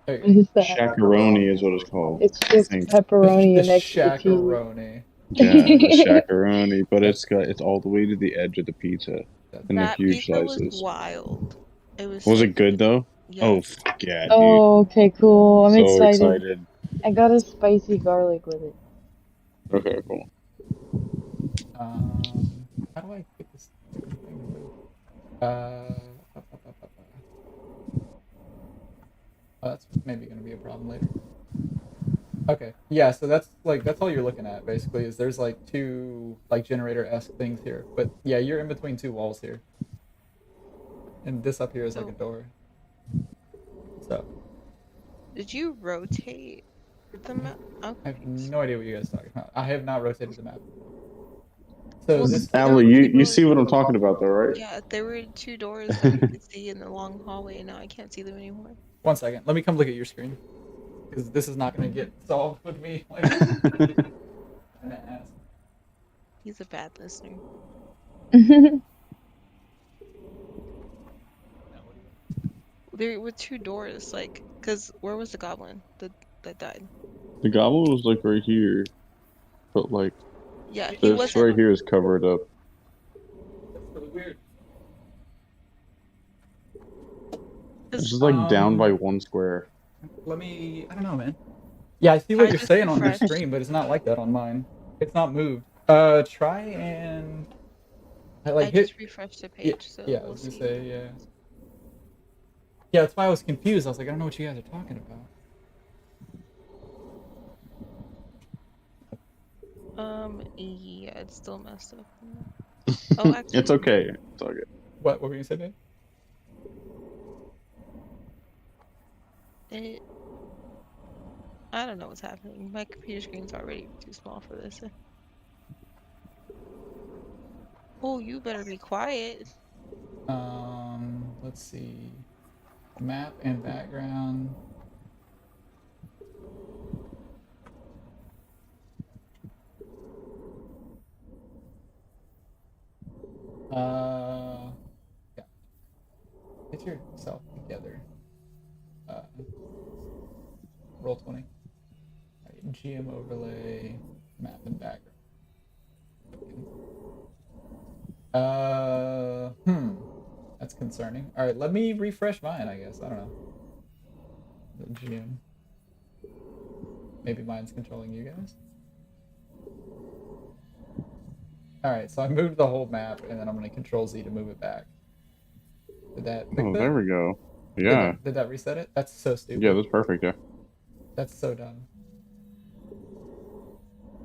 there you What is that? shakaroni is what it's called. It's just Thanks. pepperoni the next to the cheese. shakaroni. Yeah, the shakaroni, but it's all the way to the edge of the pizza in the That huge pizza slices. was wild. It was. Was so it good though? Yeah. Oh fuck yeah, dude! Oh, okay, cool. I'm So excited. I got a spicy garlic with it. Okay, cool. How do I get this thing? Oh, that's maybe going to be a problem later. Okay, yeah, so that's all you're looking at basically is there's like 2 like generator-esque things here, but yeah, you're in between 2 walls here, and this up here is like a door. So Did you rotate the map? I have Okay. no idea what you guys are talking about. I have not rotated the map. So Well, this Allie, you see what I'm talking about though, right? Yeah, there were 2 doors that you could see in the long hallway, and now I can't see them anymore. 1 second, let me come look at your screen because this is not going to get solved with me. Like, an ass. He's a bad listener. There were two doors, like, cause where was the goblin that died? The goblin was like right here, but like Yeah, he this wasn't. right here is covered up. That's really weird. This 'Cause is like down by one square. Let me. I don't know, man. Yeah, I see what I you're just saying on your refreshed. stream, but it's not like that on mine. It's not moved. Try and I hit. just refreshed the Yeah, page, so yeah. I we'll was gonna see. say yeah. Yeah, that's why I was confused. I was like, I don't know what you guys are talking about. Yeah, it's still messed up. Oh, actually, It's okay. It's all good. What were you saying? I don't know what's happening. My computer screen's already too small for this. Oh, you better be quiet. Let's see. Map and background. Yeah. Get yourself together. Roll 20. Right, GM overlay, map and background. That's concerning. All right, let me refresh mine, I guess. I don't know. The GM. Maybe mine's controlling you guys. All right, so I moved the whole map, and then I'm gonna Control Z to move it back. Did that fix Oh, it? there we go. Yeah. Did that reset it? That's so stupid. Yeah, that's perfect. Yeah. That's so dumb.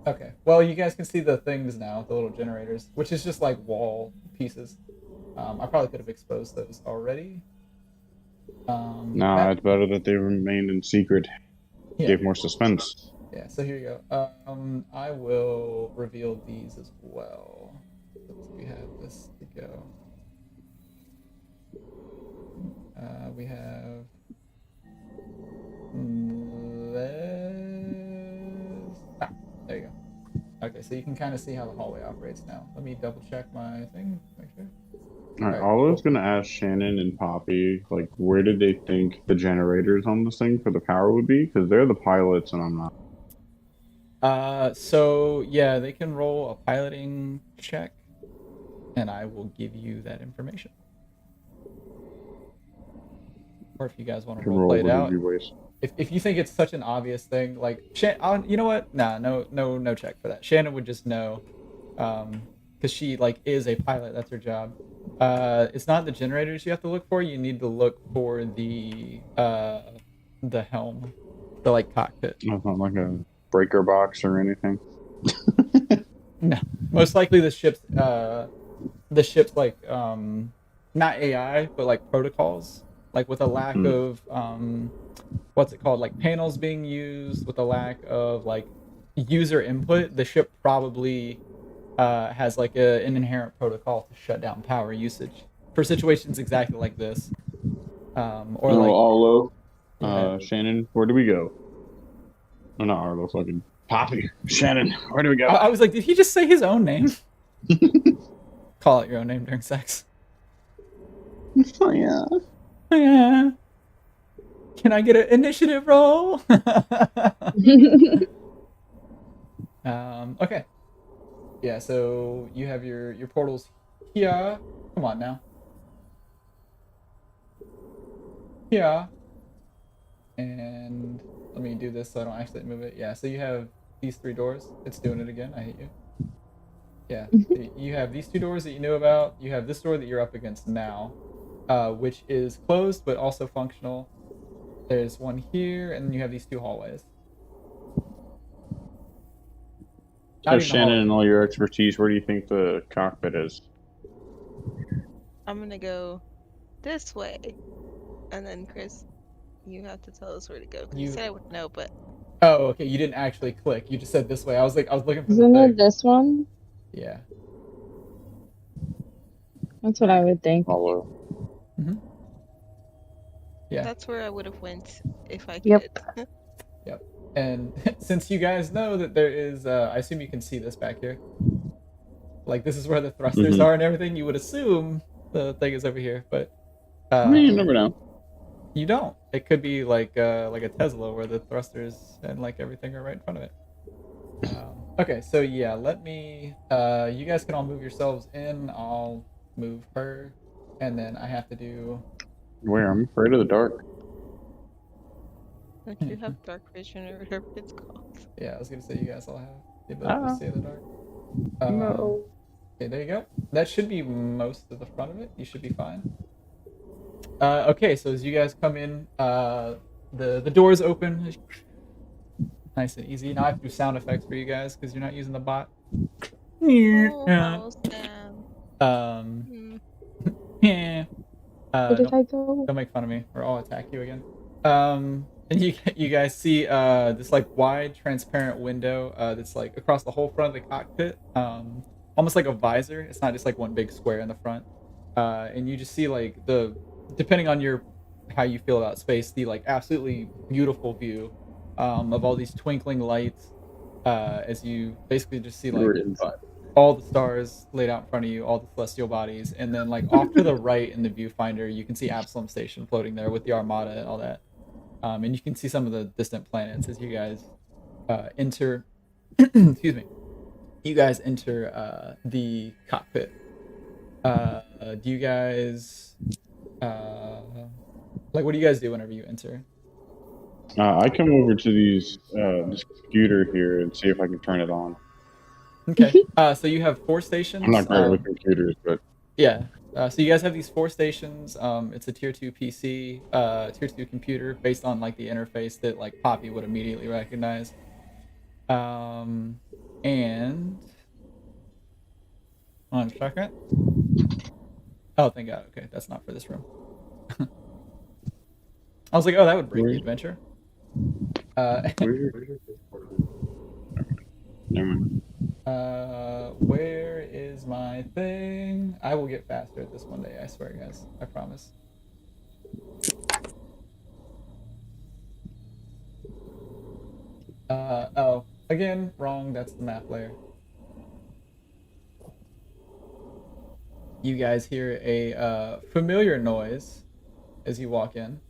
Okay. Well, you guys can see the things now, the little generators, which is just like wall pieces. I probably could have exposed those already. Nah, it's better that they remained in secret. Yeah. Gave more suspense. Yeah, so here you go. I will reveal these as well. So we have this to go. We have this. There you go. Okay, so you can kind of see how the hallway operates now. Let me double check my thing, make sure. All right, Alright, Arlo's gonna ask Shannon and Poppy, like, where did they think the generators on this thing for the power would be? Because they're the pilots and I'm not. So yeah, they can roll a piloting check, and I will give you that information. Or if you guys want to Can role roll play it whatever out, you wish. if you think it's such an obvious thing, like you know what? Nah, no check for that. Shannon would just know, because she like is a pilot. That's her job. It's not the generators you have to look for. You need to look for the helm, the like cockpit. It's not like a breaker box or anything. No, most likely the ship's like not AI but like protocols, like with a lack of what's it called, like panels being used, with a lack of like user input. The ship probably has like an inherent protocol to shut down power usage for situations exactly like this. Or like Arlo, yeah. Shannon, where do we go? Oh, not Arlo, fucking Poppy. Shannon, where do we go? I was like, did he just say his own name? Call out your own name during sex. Oh, yeah. Yeah. Can I get an initiative roll? Okay. Yeah, so you have your portals here. Come on now. Here. And let me do this so I don't actually move it. Yeah, so you have these 3 doors. It's doing it again. I hate you. Yeah, you have these 2 doors that you knew about. You have this door that you're up against now, which is closed but also functional. There's one here, and then you have these 2 hallways. So Shannon, and all your expertise, where do you think the cockpit is? I'm gonna go this way, and then Chris, you have to tell us where to go. You said I would know, but oh, okay, you didn't actually click. You just said this way. I was looking for the Isn't thing. it this one? Yeah. That's what I would think. Yeah. That's where I would have went if I could. Yep. And since you guys know that there is, I assume you can see this back here. Like this is where the thrusters Mhm. are and everything. You would assume the thing is over here, but I mean, you never know. you don't. It could be like a Tesla where the thrusters and like everything are right in front of it. Okay, so yeah, let me. You guys can all move yourselves in. I'll move her, and then I have to do. Where? I'm afraid of the dark. Don't you have dark vision or whatever it's called? Yeah, I was gonna say you guys all have the ability to see in the dark. No. Okay, there you go. That should be most of the front of it. You should be fine. Okay, so as you guys come in, the doors open. Nice and easy. Now I have to do sound effects for you guys because you're not using the bot. Oh, Sam. Um, yeah. Where did Don't, I go? don't make fun of me, or I'll attack you again. And you guys see this like wide, transparent window that's like across the whole front of the cockpit, almost like a visor. It's not just like one big square in the front. And you just see like depending on how you feel about space, the like absolutely beautiful view of all these twinkling lights as you basically just see like We're inside. all the stars laid out in front of you, all the celestial bodies, and then like off to the right in the viewfinder, you can see Absalom Station floating there with the Armada and all that. And you can see some of the distant planets as you guys enter. Excuse me. You guys enter the cockpit. Do you guys like what do you guys do whenever you enter? I come over to this computer here and see if I can turn it on. Okay. So you have 4 stations. I'm not great with computers, but yeah. So you guys have these 4 stations. It's a tier 2 PC, tier 2 computer based on like the interface that like Poppy would immediately recognize. And one second. Oh, thank God. Okay, that's not for this room. I was like, oh, that would break the adventure. Never mind. Where is my thing? I will get faster at this one day, I swear, guys. I promise. Oh, again, wrong. That's the map layer. You guys hear a familiar noise as you walk in.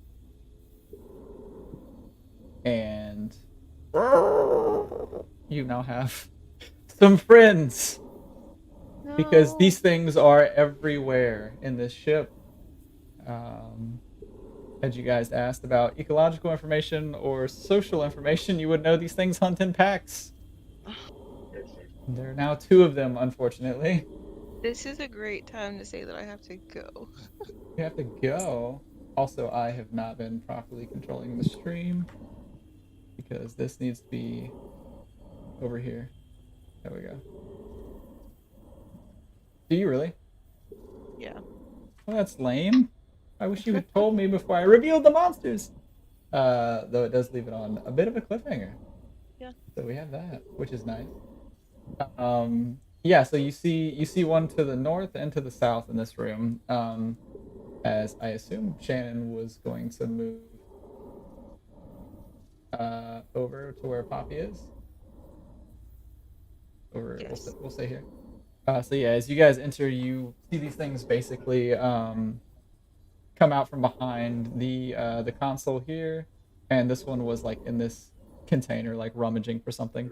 And you now have some friends. No. Because these things are everywhere in this ship. Had you guys asked about ecological information or social information, you would know these things hunt in packs. There are now 2 of them, unfortunately. This is a great time to say that I have to go. You have to go. Also, I have not been properly controlling the stream because this needs to be over here. There we go. Do you really? Yeah. Well, that's lame. I wish you had told me before I revealed the monsters. Though it does leave it on a bit of a cliffhanger. Yeah. So we have that, which is nice. Yeah. So you see one to the north and to the south in this room. As I assume Shannon was going to move over to where Poppy is. Over. Yes. We'll say here. So yeah, as you guys enter, you see these things basically come out from behind the console here, and this one was like in this container, like rummaging for something.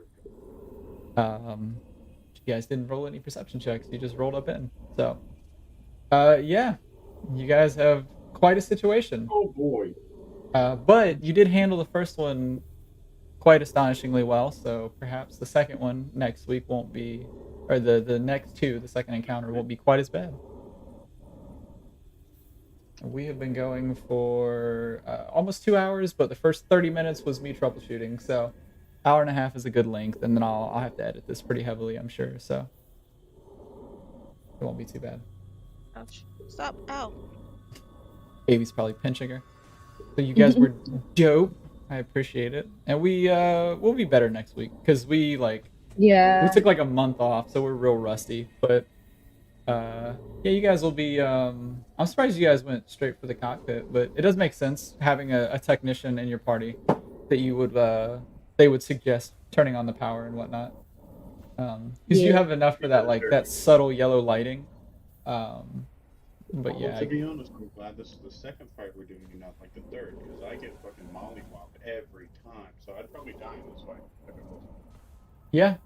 You guys didn't roll any perception checks; you just rolled up in. So, yeah, you guys have quite a situation. Oh boy! But you did handle the first one quite astonishingly well. So perhaps the second one next week won't be. Or the next 2, the second encounter, won't be quite as bad. We have been going for almost 2 hours, but the first 30 minutes was me troubleshooting, so hour and a half is a good length, and then I'll have to edit this pretty heavily, I'm sure, so it won't be too bad. Ouch. Stop. Ow. Baby's probably pinching her. So you guys were dope. I appreciate it. And we'll be better next week, because we Yeah. took like a month off, so we're real rusty. But yeah, you guys will be. I'm surprised you guys went straight for the cockpit, but it does make sense having a technician in your party that you would they would suggest turning on the power and whatnot. Because you Yeah. have enough for that, like that subtle yellow lighting. But Although, yeah, to be honest, I'm glad this is the second fight we're doing and not like the third, because I get fucking mollywopped every time. So I'd probably die in this fight if it was. yeah.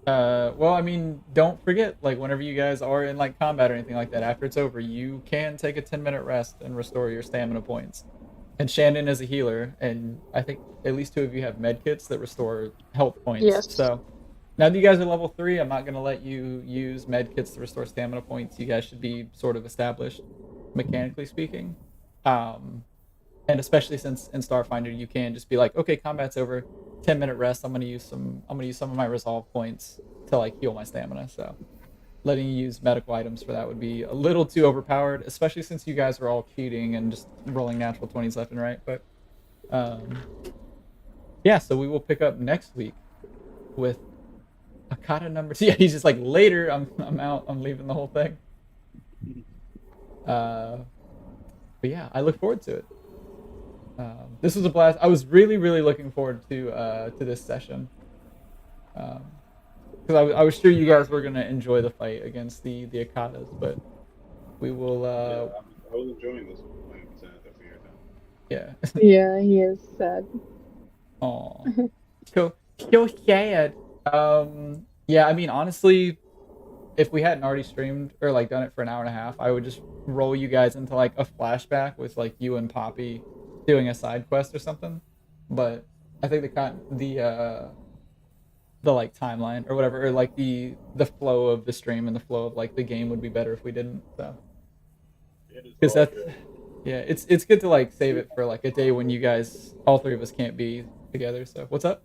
Well, I mean, don't forget, like, whenever you guys are in like combat or anything like that, after it's over, you can take a 10-minute rest and restore your stamina points. And Shannon is a healer, and I think at least 2 of you have med kits that restore health points. Yes. So now that you guys are level 3, I'm not gonna let you use med kits to restore stamina points. You guys should be sort of established, mechanically speaking. And especially since in Starfinder you can just be like, okay, combat's over, 10-minute rest. I'm gonna use some of my resolve points to like heal my stamina. So letting you use medical items for that would be a little too overpowered, especially since you guys are all cheating and just rolling natural 20s left and right. But yeah, so we will pick up next week with Akata number 2. Yeah, he's just like, later, I'm out, I'm leaving the whole thing. But yeah, I look forward to it. This was a blast. I was really looking forward to this session. Because I was sure you guys were gonna enjoy the fight against the Akatas, but we will. I was enjoying this playing that we are done. Yeah. Yeah, he is sad. Aw. So sad. Yeah, I mean, honestly, if we hadn't already streamed or like done it for an hour and a half, I would just roll you guys into like a flashback with like you and Poppy doing a side quest or something. But I think the like timeline or whatever, or like the flow of the stream and the flow of like the game would be better if we didn't. So because that's yeah, it's good to like save it for like a day when you guys, all 3 of us, can't be together. So what's up?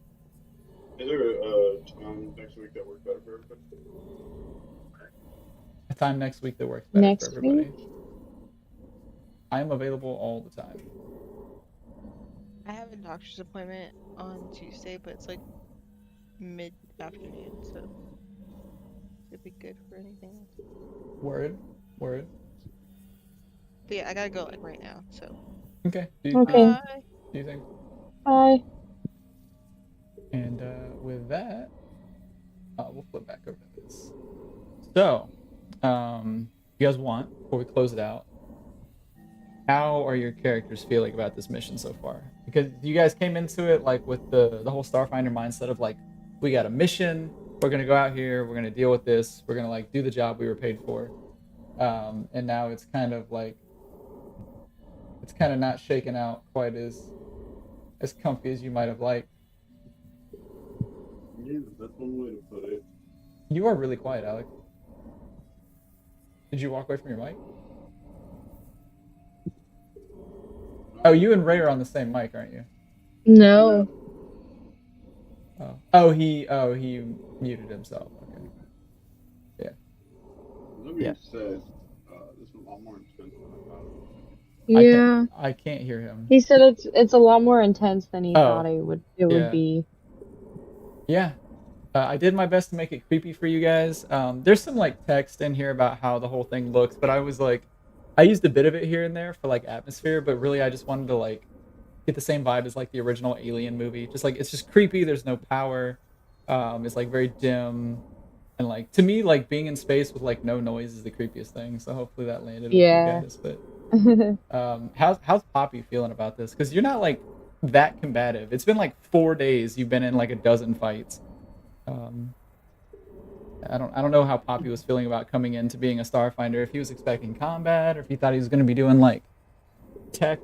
Is there a time next week that works better for everybody? A time next week that works better Next for everybody. week? I am available all the time. I have a doctor's appointment on Tuesday, but it's like mid-afternoon, so it'd be good for anything else. Word. But yeah, I gotta go like right now, so. Okay. Okay. Bye. Do you think? Bye. And with that, we'll flip back over to this. So, you guys want, before we close it out, how are your characters feeling about this mission so far? Because you guys came into it like with the whole Starfinder mindset of like, we got a mission, we're gonna go out here, we're gonna deal with this, we're gonna like do the job we were paid for. And now it's kind of like, it's kind of not shaken out quite as comfy as you might have liked. Yeah, that's one way to put it. You are really quiet, Alec. Did you walk away from your mic? Oh, you and Ray are on the same mic, aren't you? No. Oh, he muted himself. Okay. Yeah. That being said, this is a lot more expensive than I thought it was. Yeah. I can't hear him. He said it's a lot more intense than he thought it would yeah. be. Yeah. I did my best to make it creepy for you guys. There's some like text in here about how the whole thing looks, but I was like, I used a bit of it here and there for like atmosphere, but really I just wanted to like get the same vibe as like the original Alien movie. Just like, it's just creepy. There's no power. It's like very dim. And like, to me, like being in space with like no noise is the creepiest thing. So hopefully that landed with you guys. But how's Poppy feeling about this? Because you're not like that combative. It's been like 4 days. You've been in like a dozen fights. I don't know how Poppy was feeling about coming into being a Starfinder. If he was expecting combat, or if he thought he was going to be doing like tech,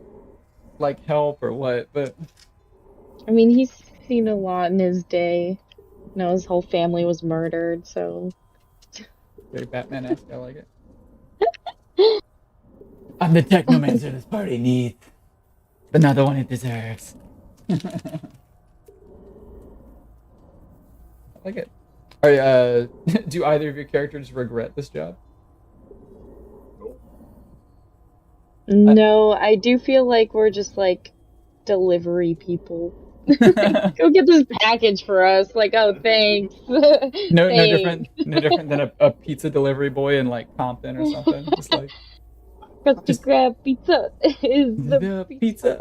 like help or what. But I mean, he's seen a lot in his day. You know, his whole family was murdered, so. Very Batman-esque. I like it. I'm the technomancer this party needs, but not the one it deserves. I like it. Do either of your characters regret this job? No, I do feel like we're just like delivery people. Go get this package for us. Like, oh, thanks. No different than a pizza delivery boy in like Compton or something. Just like, Krusty Krab pizza is the pizza.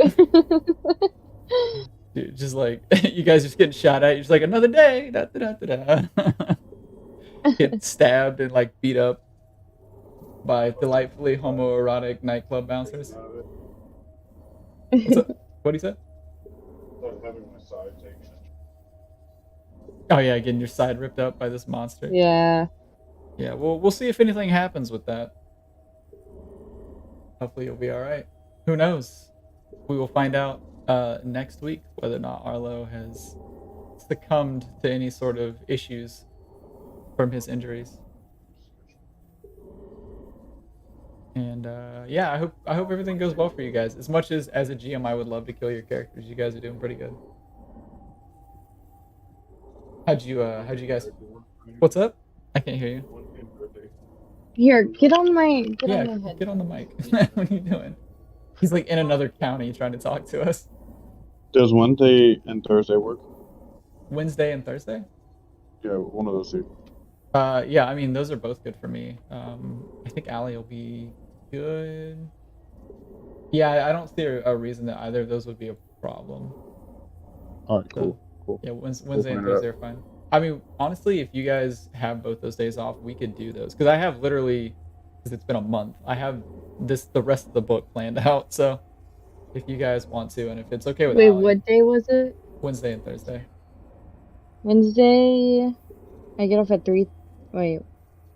Dude, just like you guys just getting shot at. You're just like, another day. Da, da, da, da, da. get stabbed and like beat up by delightfully homoerotic nightclub bouncers. What's up? What he said? Oh yeah, getting your side ripped up by this monster. Yeah. Yeah, we'll see if anything happens with that. Hopefully you'll be all right. Who knows? We will find out next week whether or not Arlo has succumbed to any sort of issues from his injuries. And yeah, I hope everything goes well for you guys. As much as a GM, I would love to kill your characters. You guys are doing pretty good. How'd you guys? What's up? I can't hear you. Here, get on my head. Get on the mic. What are you doing? He's like in another county trying to talk to us. Does Wednesday and Thursday work? Wednesday and Thursday? Yeah, one of those two. Yeah, I mean those are both good for me. I think Allie will be good. Yeah, I don't see a reason that either of those would be a problem. All right, cool. Yeah, Wednesday and Thursday are fine. I mean, honestly, if you guys have both those days off, we could do those because I have literally, because it's been a month, I have the rest of the book planned out. So if you guys want to, and if it's okay with Wait, Allie, what day was it? Wednesday and Thursday. Wednesday. I get off at 3. Wait.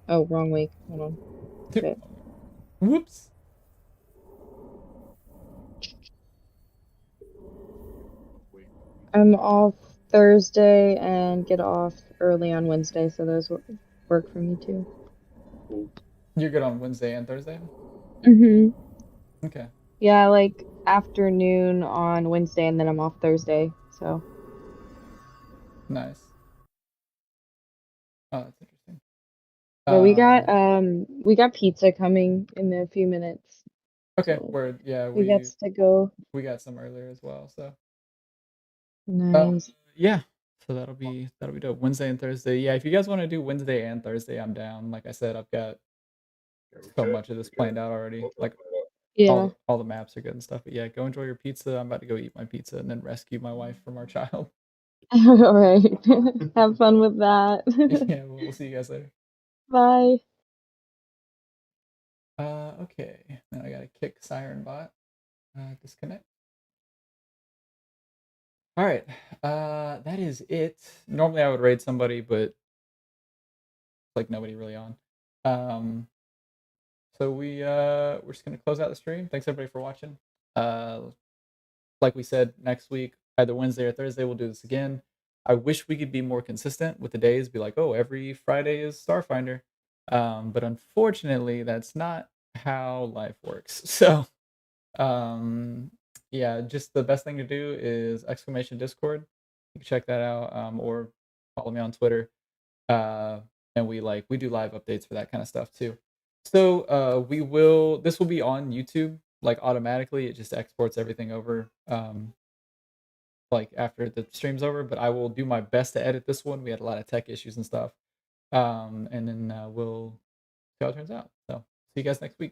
Oh, wrong week. Hold on. Okay. Whoops. I'm off Thursday and get off early on Wednesday, so those work for me too. You're good on Wednesday and Thursday? Okay. Yeah, like afternoon on Wednesday and then I'm off Thursday, so. Nice. Oh, that's interesting. But we got pizza coming in a few minutes. Okay, so word. Yeah, we got to go. We got some earlier as well, so. Nice. Yeah. So that'll be dope. Wednesday and Thursday. Yeah, if you guys want to do Wednesday and Thursday, I'm down. Like I said, I've got so much of this planned out already. Like Yeah. all the maps are good and stuff. But yeah, go enjoy your pizza. I'm about to go eat my pizza and then rescue my wife from our child. All right. Have fun with that. Yeah, we'll see you guys later. Bye. Okay. Now I gotta kick Siren Bot. Disconnect. All right. That is it. Normally I would raid somebody, but like nobody really on. So we're just gonna close out the stream. Thanks everybody for watching. Like we said, next week, either Wednesday or Thursday, we'll do this again. I wish we could be more consistent with the days, be like, oh, every Friday is Starfinder. But unfortunately, that's not how life works. So yeah, just the best thing to do is !Discord. You can check that out, or follow me on Twitter. And we do live updates for that kind of stuff too. So this will be on YouTube like automatically. It just exports everything over like after the stream's over, but I will do my best to edit this one. We had a lot of tech issues and stuff. And then we'll see how it turns out. So see you guys next week.